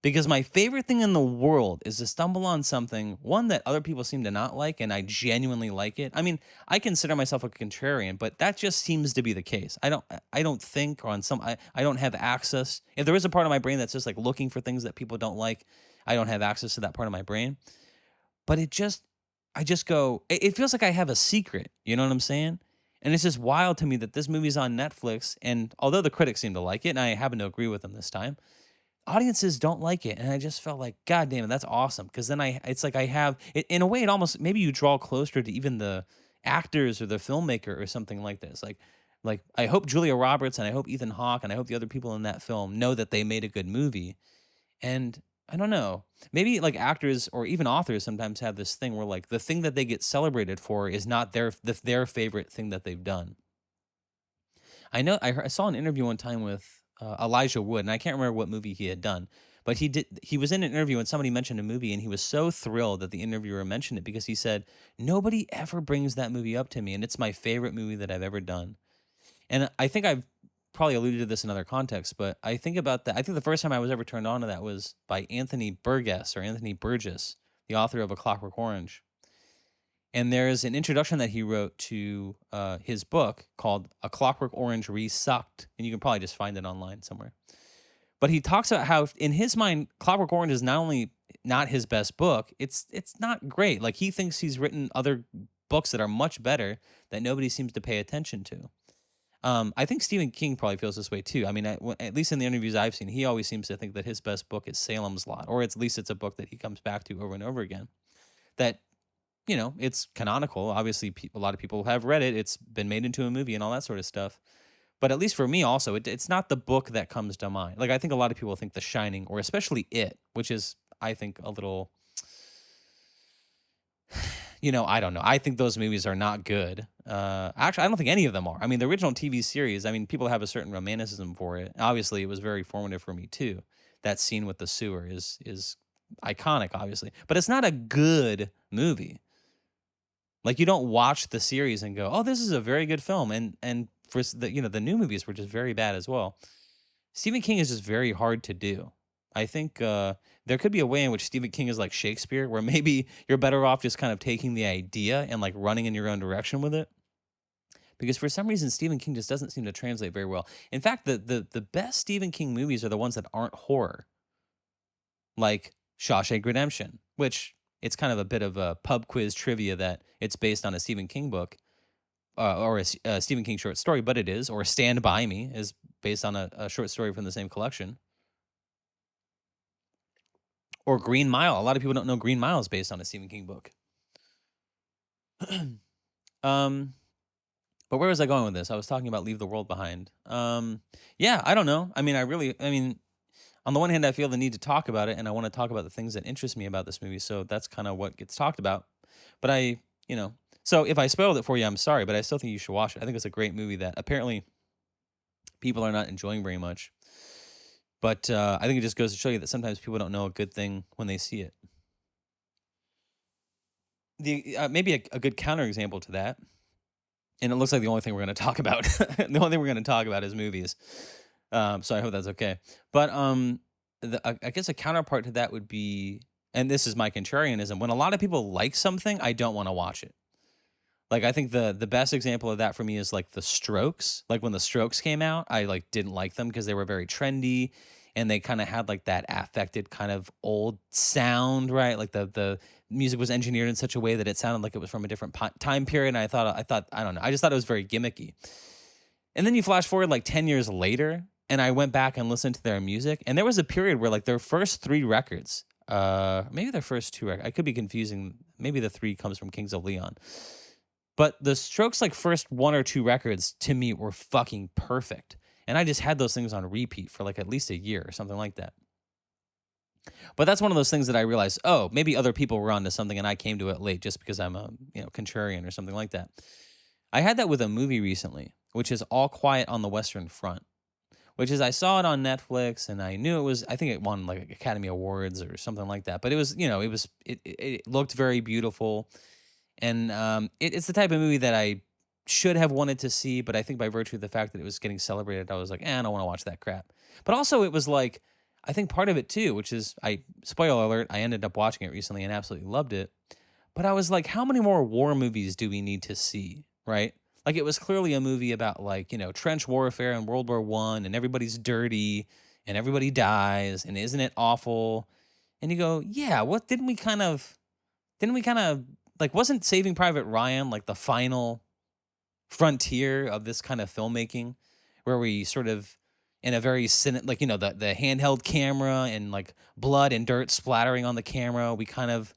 S1: Because my favorite thing in the world is to stumble on something, one, that other people seem to not like, and I genuinely like it. I mean, I consider myself a contrarian, but that just seems to be the case. I don't think, or I don't have access. If there is a part of my brain that's just like looking for things that people don't like, I don't have access to that part of my brain. But I just go, it feels like I have a secret. You know what I'm saying? And it's just wild to me that this movie's on Netflix, and although the critics seem to like it, and I happen to agree with them this time, audiences don't like it. And I just felt like, God damn it, that's awesome. Because then it's like I have, in a way, it almost, maybe you draw closer to even the actors or the filmmaker or something like this. Like I hope Julia Roberts and I hope Ethan Hawke and I hope the other people in that film know that they made a good movie. And I don't know, maybe like actors or even authors sometimes have this thing where like the thing that they get celebrated for is not their favorite thing that they've done. I know I saw an interview one time with Elijah Wood, and I can't remember what movie he had done, but he was in an interview and somebody mentioned a movie, and he was so thrilled that the interviewer mentioned it because he said, nobody ever brings that movie up to me, and it's my favorite movie that I've ever done. And I think I've probably alluded to this in other contexts, but I think about that. I think the first time I was ever turned on to that was by Anthony Burgess, the author of A Clockwork Orange. And there's an introduction that he wrote to his book called A Clockwork Orange Resucked. And you can probably just find it online somewhere. But he talks about how, in his mind, Clockwork Orange is not only not his best book, it's not great. Like, he thinks he's written other books that are much better that nobody seems to pay attention to. I think Stephen King probably feels this way too. I mean, at least in the interviews I've seen, he always seems to think that his best book is Salem's Lot, or at least it's a book that he comes back to over and over again. That, you know, it's canonical. Obviously, a lot of people have read it. It's been made into a movie and all that sort of stuff. But at least for me also, it's not the book that comes to mind. Like, I think a lot of people think The Shining, or especially It, which is, I think, a little, you know, I don't know. I think those movies are not good. Actually, I don't think any of them are. I mean, the original TV series, I mean, people have a certain romanticism for it. Obviously, it was very formative for me too. That scene with the sewer is iconic, obviously. But it's not a good movie. Like, you don't watch the series and go, "Oh, this is a very good film." And for the new movies were just very bad as well. Stephen King is just very hard to do. I think there could be a way in which Stephen King is like Shakespeare, where maybe you're better off just kind of taking the idea and like running in your own direction with it. Because for some reason, Stephen King just doesn't seem to translate very well. In fact, the best Stephen King movies are the ones that aren't horror, like Shawshank Redemption, which it's kind of a bit of a pub quiz trivia that it's based on a Stephen King book or a Stephen King short story, but it is. Or Stand By Me is based on a short story from the same collection. Or Green Mile. A lot of people don't know Green Mile is based on a Stephen King book. But where was I going with this? I was talking about Leave the World Behind. Yeah, I don't know. I mean, on the one hand, I feel the need to talk about it, and I want to talk about the things that interest me about this movie. So that's kind of what gets talked about. But so if I spoiled it for you, I'm sorry, but I still think you should watch it. I think it's a great movie that apparently people are not enjoying very much. But I think it just goes to show you that sometimes people don't know a good thing when they see it. Maybe a good counterexample to that, and it looks like the only thing we're going to talk about, the only thing we're going to talk about is movies. So I hope that's okay. But I guess a counterpart to that would be, and this is my contrarianism, when a lot of people like something, I don't want to watch it. Like, I think the best example of that for me is like The Strokes. Like, when The Strokes came out, I like didn't like them because they were very trendy and they kind of had like that affected kind of old sound, right? Like the music was engineered in such a way that it sounded like it was from a different time period. And I thought, I don't know. I just thought it was very gimmicky. And then you flash forward like 10 years later, and I went back and listened to their music. And there was a period where like their first 3 records, maybe their first 2 records, I could be confusing. Maybe the 3 comes from Kings of Leon. But the Strokes, like, first 1 or 2 records to me were fucking perfect. And I just had those things on repeat for like at least a year or something like that. But that's one of those things that I realized, oh, maybe other people were onto something and I came to it late just because I'm a, contrarian or something like that. I had that with a movie recently, which is All Quiet on the Western Front, which is I saw it on Netflix and I knew it was, I think it won like Academy Awards or something like that. But it was, it looked very beautiful. And it's the type of movie that I should have wanted to see, but I think by virtue of the fact that it was getting celebrated, I was like, I don't want to watch that crap. But also, it was like, I think part of it too, which is, spoiler alert, I ended up watching it recently and absolutely loved it. But I was like, how many more war movies do we need to see, right? Like, it was clearly a movie about, like, trench warfare in World War One, and everybody's dirty, and everybody dies, and isn't it awful? And you go, yeah, what didn't we kind of, like, wasn't Saving Private Ryan like the final frontier of this kind of filmmaking, where we sort of, in a very like, the handheld camera and like blood and dirt splattering on the camera, we kind of,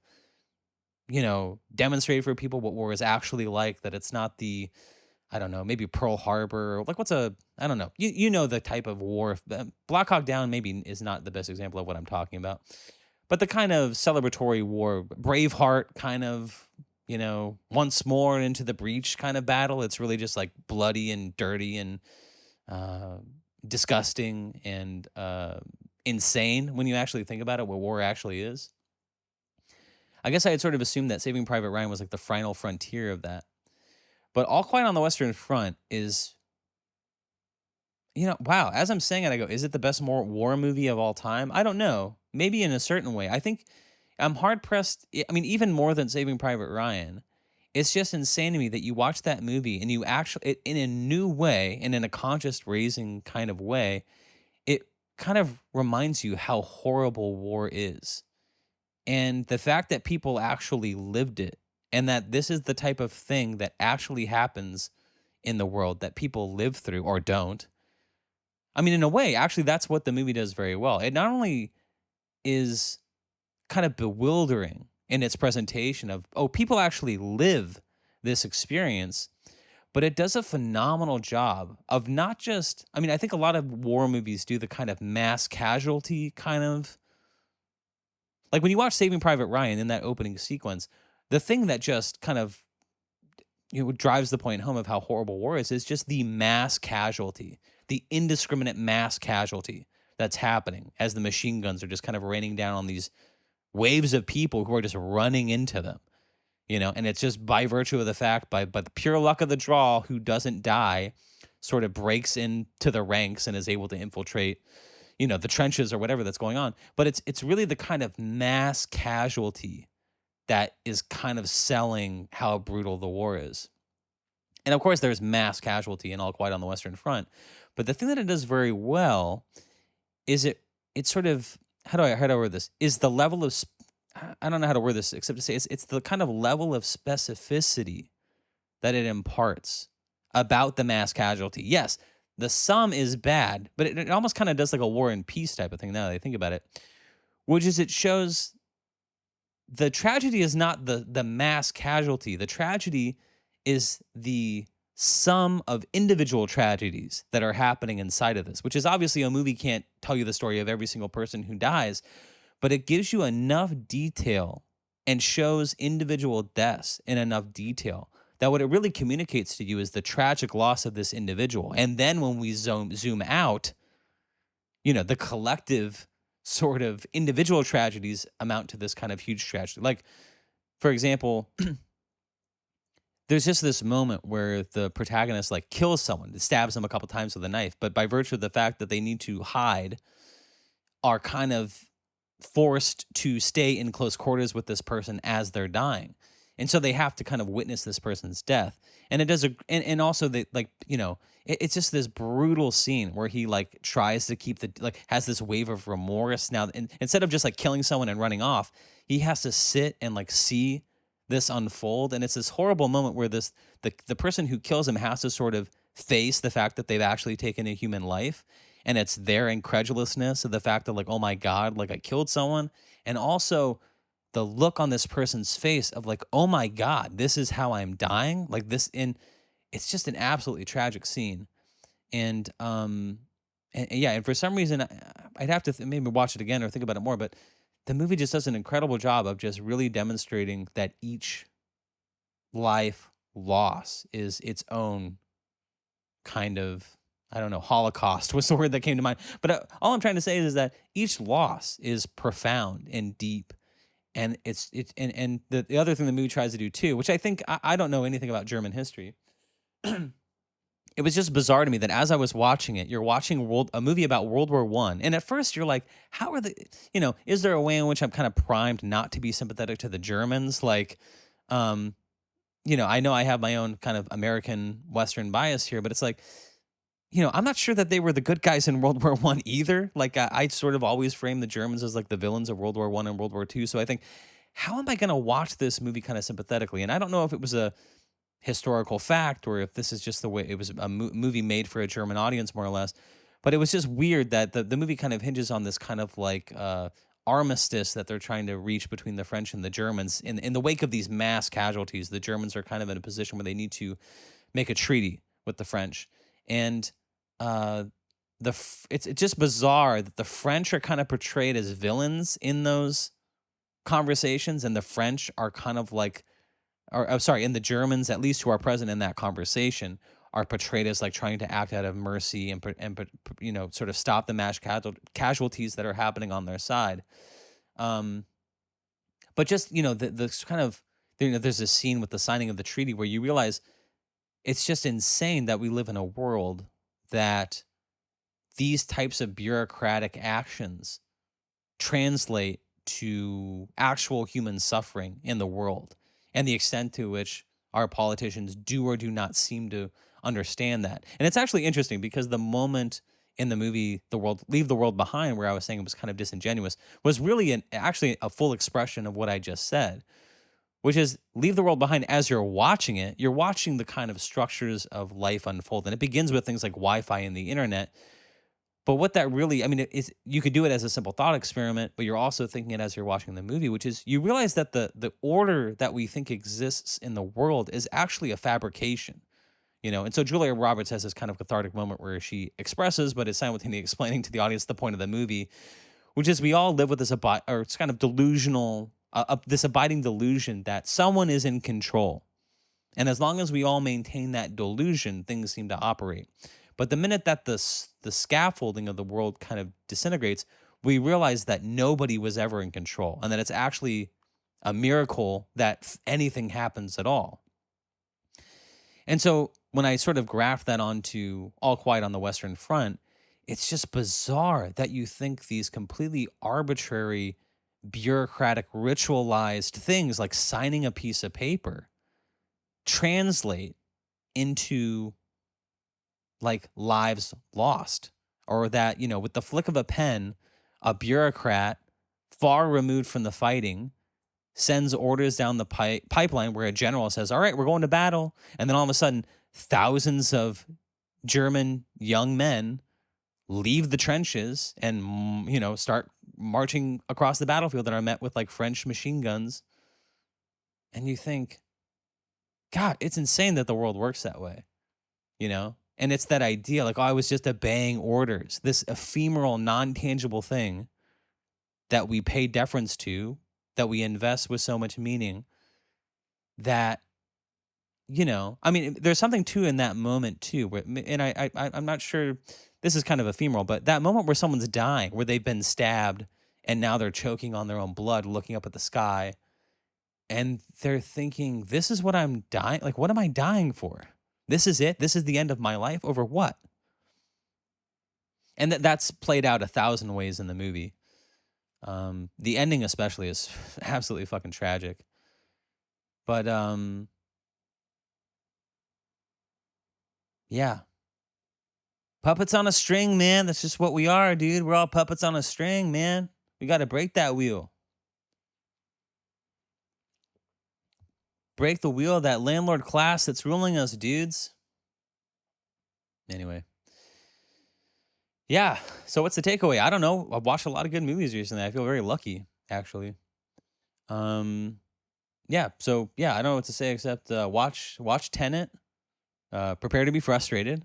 S1: demonstrate for people what war is actually like, that it's not the, I don't know, maybe Pearl Harbor, or like I don't know. You know the type of war. Black Hawk Down maybe is not the best example of what I'm talking about. But the kind of celebratory war, Braveheart kind of, once more into the breach kind of battle. It's really just like bloody and dirty and disgusting and insane when you actually think about it, what war actually is. I guess I had sort of assumed that Saving Private Ryan was like the final frontier of that. But All Quiet on the Western Front is, wow, as I'm saying it, I go, is it the best war movie of all time? I don't know. Maybe in a certain way. I think I'm hard pressed. I mean, even more than Saving Private Ryan, it's just insane to me that you watch that movie and you actually, in a new way and in a conscious raising kind of way, it kind of reminds you how horrible war is. And the fact that people actually lived it, and that this is the type of thing that actually happens in the world that people live through or don't. I mean, in a way, actually, that's what the movie does very well. It not only is kind of bewildering in its presentation of, oh, people actually live this experience, but it does a phenomenal job of not just, I mean, I think a lot of war movies do the kind of mass casualty kind of, like when you watch Saving Private Ryan in that opening sequence, the thing that just kind of, drives the point home of how horrible war is just the mass casualty, the indiscriminate mass casualty that's happening as the machine guns are just kind of raining down on these waves of people who are just running into them, and it's just by virtue of the fact, by the pure luck of the draw, who doesn't die sort of breaks into the ranks and is able to infiltrate, the trenches or whatever that's going on. But it's really the kind of mass casualty that is kind of selling how brutal the war is. And of course, there's mass casualty in All Quiet on the Western Front. But the thing that it does very well is it's sort of, how do I word this? Is the level of, I don't know how to word this except to say it's the kind of level of specificity that it imparts about the mass casualty. Yes, the sum is bad, but it almost kind of does like a War and Peace type of thing now that I think about it, which is it shows the tragedy is not the mass casualty. The tragedy is the sum of individual tragedies that are happening inside of this, which is obviously a movie can't tell you the story of every single person who dies, but it gives you enough detail and shows individual deaths in enough detail that what it really communicates to you is the tragic loss of this individual. And then when we zoom out, the collective sort of individual tragedies amount to this kind of huge tragedy. Like, for example, there's just this moment where the protagonist like kills someone, stabs him a couple times with a knife, but by virtue of the fact that they need to hide, are kind of forced to stay in close quarters with this person as they're dying. And so they have to kind of witness this person's death. And it does and also they like, it's just this brutal scene where he like tries to keep has this wave of remorse. Now, instead of just like killing someone and running off, he has to sit and like see this unfold. And it's this horrible moment where the person who kills him has to sort of face the fact that they've actually taken a human life. And it's their incredulousness of the fact that like, oh my God, like I killed someone. And also the look on this person's face of like, oh my God, this is how I'm dying. Like this, and it's just an absolutely tragic scene. And yeah, and for some reason I'd have to maybe watch it again or think about it more, but the movie just does an incredible job of just really demonstrating that each life loss is its own kind of, I don't know, holocaust was the word that came to mind. But all I'm trying to say is that each loss is profound and deep. And and the other thing the movie tries to do too, which I think I don't know anything about German history. It was just bizarre to me that as I was watching it, you're watching a movie about World War I, and at first you're like, how are is there a way in which I'm kind of primed not to be sympathetic to the Germans? Like, I know I have my own kind of American Western bias here, but it's like, I'm not sure that they were the good guys in World War I either. Like, I sort of always frame the Germans as like the villains of World War I and World War II. So I think, how am I going to watch this movie kind of sympathetically? And I don't know if it was a historical fact or if this is just the way it was a movie made for a German audience, more or less. But it was just weird that the movie kind of hinges on this kind of like armistice that they're trying to reach between the French and the Germans. In the wake of these mass casualties, the Germans are kind of in a position where they need to make a treaty with the French. And it's just bizarre that the French are kind of portrayed as villains in those conversations, and the French are kind of like, and the Germans, at least who are present in that conversation, are portrayed as like trying to act out of mercy and sort of stop the mass casualties that are happening on their side. But just the kind of there's a scene with the signing of the treaty where you realize it's just insane that we live in a world that these types of bureaucratic actions translate to actual human suffering in the world, and the extent to which our politicians do or do not seem to understand that. And it's actually interesting because the moment in the movie Leave the World Behind, where I was saying it was kind of disingenuous, was really actually a full expression of what I just said, which is Leave the World Behind. As you're watching it, you're watching the kind of structures of life unfold. And it begins with things like Wi-Fi and the internet. But what that really, you could do it as a simple thought experiment, but you're also thinking it as you're watching the movie, which is you realize that the order that we think exists in the world is actually a fabrication, And so Julia Roberts has this kind of cathartic moment where she expresses, but is simultaneously explaining to the audience the point of the movie, which is we all live with this it's kind of delusional, this abiding delusion that someone is in control. And as long as we all maintain that delusion, things seem to operate. But the minute that the scaffolding of the world kind of disintegrates, we realize that nobody was ever in control, and that it's actually a miracle that anything happens at all. And so when I sort of graph that onto All Quiet on the Western Front, it's just bizarre that you think these completely arbitrary, bureaucratic, ritualized things like signing a piece of paper translate into like lives lost, or that, with the flick of a pen, a bureaucrat far removed from the fighting sends orders down the pipeline where a general says, all right, we're going to battle. And then all of a sudden, thousands of German young men leave the trenches and, start marching across the battlefield and are met with like French machine guns. And you think, God, it's insane that the world works that way, And it's that idea, like, I was just obeying orders, this ephemeral, non-tangible thing that we pay deference to, that we invest with so much meaning, that, there's something too in that moment too, and I'm not sure, this is kind of ephemeral, but that moment where someone's dying, where they've been stabbed, and now they're choking on their own blood, looking up at the sky, and they're thinking, this is what I'm dying, like, what am I dying for? This is it? This is the end of my life? Over what? And that's played out 1,000 ways in the movie. The ending especially is absolutely fucking tragic. But, yeah. Puppets on a string, man. That's just what we are, dude. We're all puppets on a string, man. We got to break that wheel. Break the wheel of that landlord class that's ruling us, dudes. Anyway. Yeah. So what's the takeaway? I don't know. I've watched a lot of good movies recently. I feel very lucky, actually. Yeah. So yeah, I don't know what to say except watch Tenet. Prepare to be frustrated,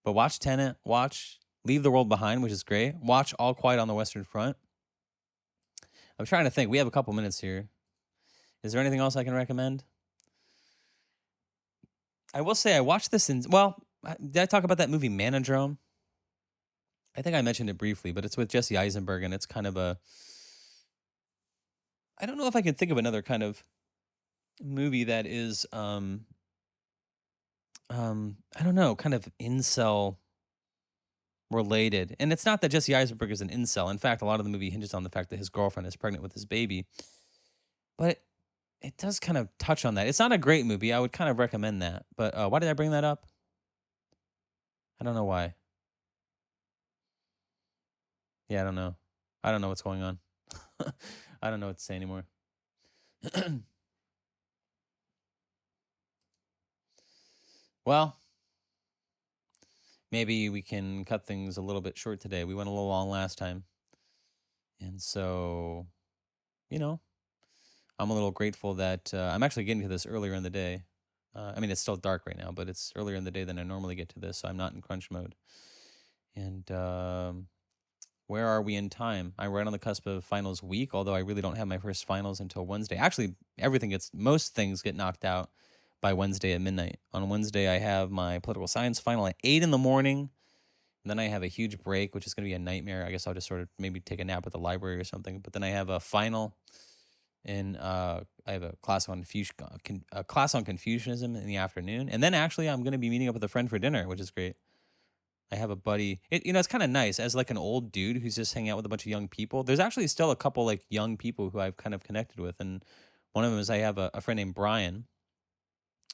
S1: but watch Tenet. Watch Leave the World Behind, which is great. Watch All Quiet on the Western Front. I'm trying to think. We have a couple minutes here. Is there anything else I can recommend? I will say I watched this in, well, did I talk about that movie Manodrome? I think I mentioned it briefly, but it's with Jesse Eisenberg, and it's kind of a, I don't know if I can think of another kind of movie that is, I don't know, kind of incel related. And it's not that Jesse Eisenberg is an incel. In fact, a lot of the movie hinges on the fact that his girlfriend is pregnant with his baby. But it does kind of touch on that. It's not a great movie. I would kind of recommend that. But why did I bring that up? I don't know why. Yeah, I don't know. I don't know what's going on. I don't know what to say anymore. Well, maybe we can cut things a little bit short today. We went a little long last time. And so, you know, I'm a little grateful that I'm actually getting to this earlier in the day. I mean, it's still dark right now, but it's earlier in the day than I normally get to this, so I'm not in crunch mode. And where are we in time? I'm right on the cusp of finals week, although I really don't have my first finals until Wednesday. Actually, most things get knocked out by Wednesday at midnight. On Wednesday, I have my political science final at 8 in the morning. And then I have a huge break, which is going to be a nightmare. I guess I'll just sort of maybe take a nap at the library or something. But then I have a final in I have a class on Confucianism in the afternoon, and then actually I'm going to be meeting up with a friend for dinner, which is great. I have a buddy. It's kind of nice as like an old dude who's just hanging out with a bunch of young people. There's actually still a couple like young people who I've kind of connected with, and one of them is I have a friend named Brian,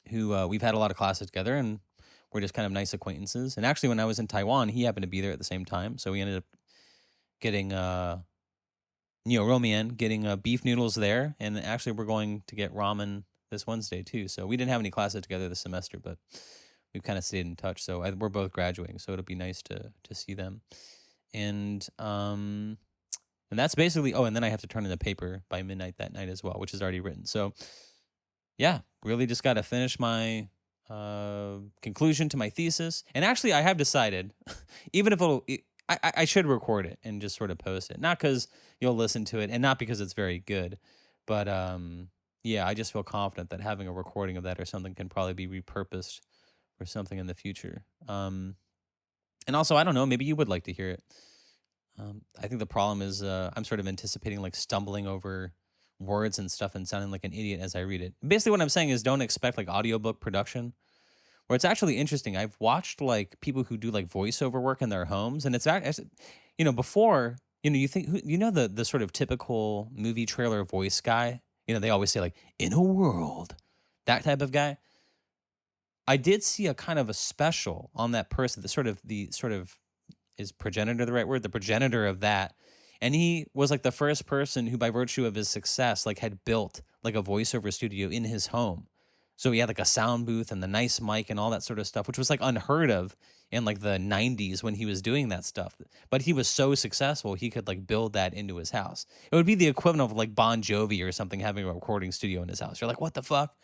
S1: who we've had a lot of classes together, and we're just kind of nice acquaintances. And actually, when I was in Taiwan, he happened to be there at the same time, so we ended up getting Romian, getting beef noodles there, and actually we're going to get ramen this Wednesday too. So we didn't have any classes together this semester, but we've kind of stayed in touch. So we're both graduating, so it'll be nice to see them. And that's basically. Oh, and then I have to turn in the paper by midnight that night as well, which is already written. So yeah, really just got to finish my conclusion to my thesis. And actually, I have decided, even if I should record it and just sort of post it. Not because you'll listen to it and not because it's very good. But yeah, I just feel confident that having a recording of that or something can probably be repurposed for something in the future. And also, I don't know, maybe you would like to hear it. I think the problem is I'm sort of anticipating like stumbling over words and stuff and sounding like an idiot as I read it. Basically, what I'm saying is don't expect like audiobook production where it's actually interesting. I've watched like people who do like voiceover work in their homes, and it's before you think the sort of typical movie trailer voice guy. They always say like in a world, that type of guy. I did see a kind of a special on that person, the sort of is progenitor the right word? The progenitor of that. And he was like the first person who, by virtue of his success, like had built like a voiceover studio in his home. So he had like a sound booth and the nice mic and all that sort of stuff, which was like unheard of in like the 90s when he was doing that stuff. But he was so successful, he could like build that into his house. It would be the equivalent of like Bon Jovi or something having a recording studio in his house. You're like, what the fuck?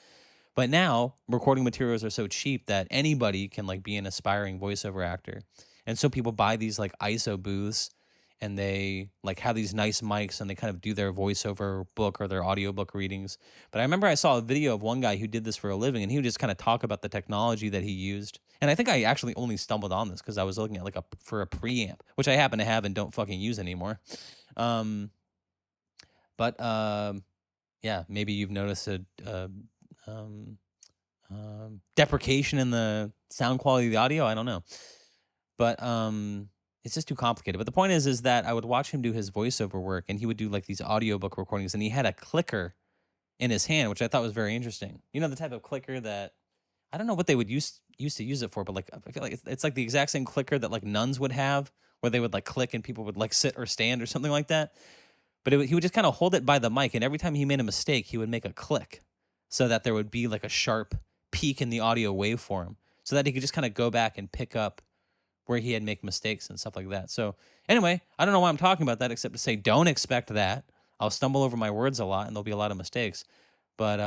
S1: But now recording materials are so cheap that anybody can like be an aspiring voiceover actor. And so people buy these like ISO booths and they like have these nice mics and they kind of do their voiceover book or their audiobook readings. But I remember I saw a video of one guy who did this for a living, and he would just kind of talk about the technology that he used. And I think I actually only stumbled on this because I was looking at like for a preamp, which I happen to have and don't fucking use anymore. But yeah, maybe you've noticed a deprecation in the sound quality of the audio. I don't know. But it's just too complicated. But the point is that I would watch him do his voiceover work, and he would do like these audiobook recordings, and he had a clicker in his hand, which I thought was very interesting. The type of clicker that I don't know what they would used to use it for, but like I feel like it's like the exact same clicker that like nuns would have, where they would like click and people would like sit or stand or something like that. But he would just kind of hold it by the mic, and every time he made a mistake, he would make a click, so that there would be like a sharp peak in the audio waveform, so that he could just kind of go back and pick up where he had make mistakes and stuff like that. So anyway, I don't know why I'm talking about that except to say don't expect that. I'll stumble over my words a lot and there'll be a lot of mistakes. But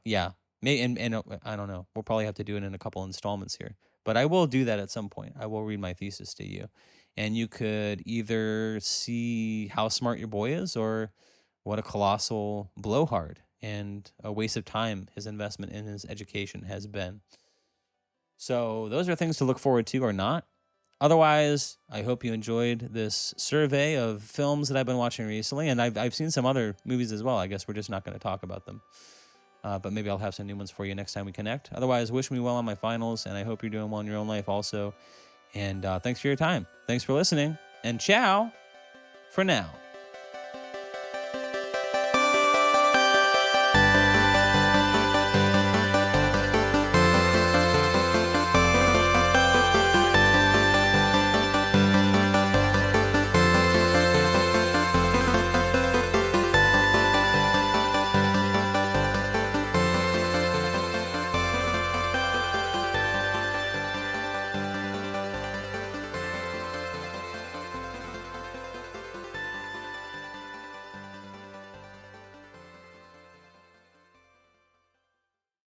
S1: yeah, and I don't know. We'll probably have to do it in a couple installments here. But I will do that at some point. I will read my thesis to you. And you could either see how smart your boy is or what a colossal blowhard and a waste of time his investment in his education has been. So those are things to look forward to or not. Otherwise, I hope you enjoyed this survey of films that I've been watching recently, and I've seen some other movies as well. I guess we're just not going to talk about them. But maybe I'll have some new ones for you next time we connect. Otherwise, wish me well on my finals, and I hope you're doing well in your own life also. And thanks for your time. Thanks for listening, and ciao for now.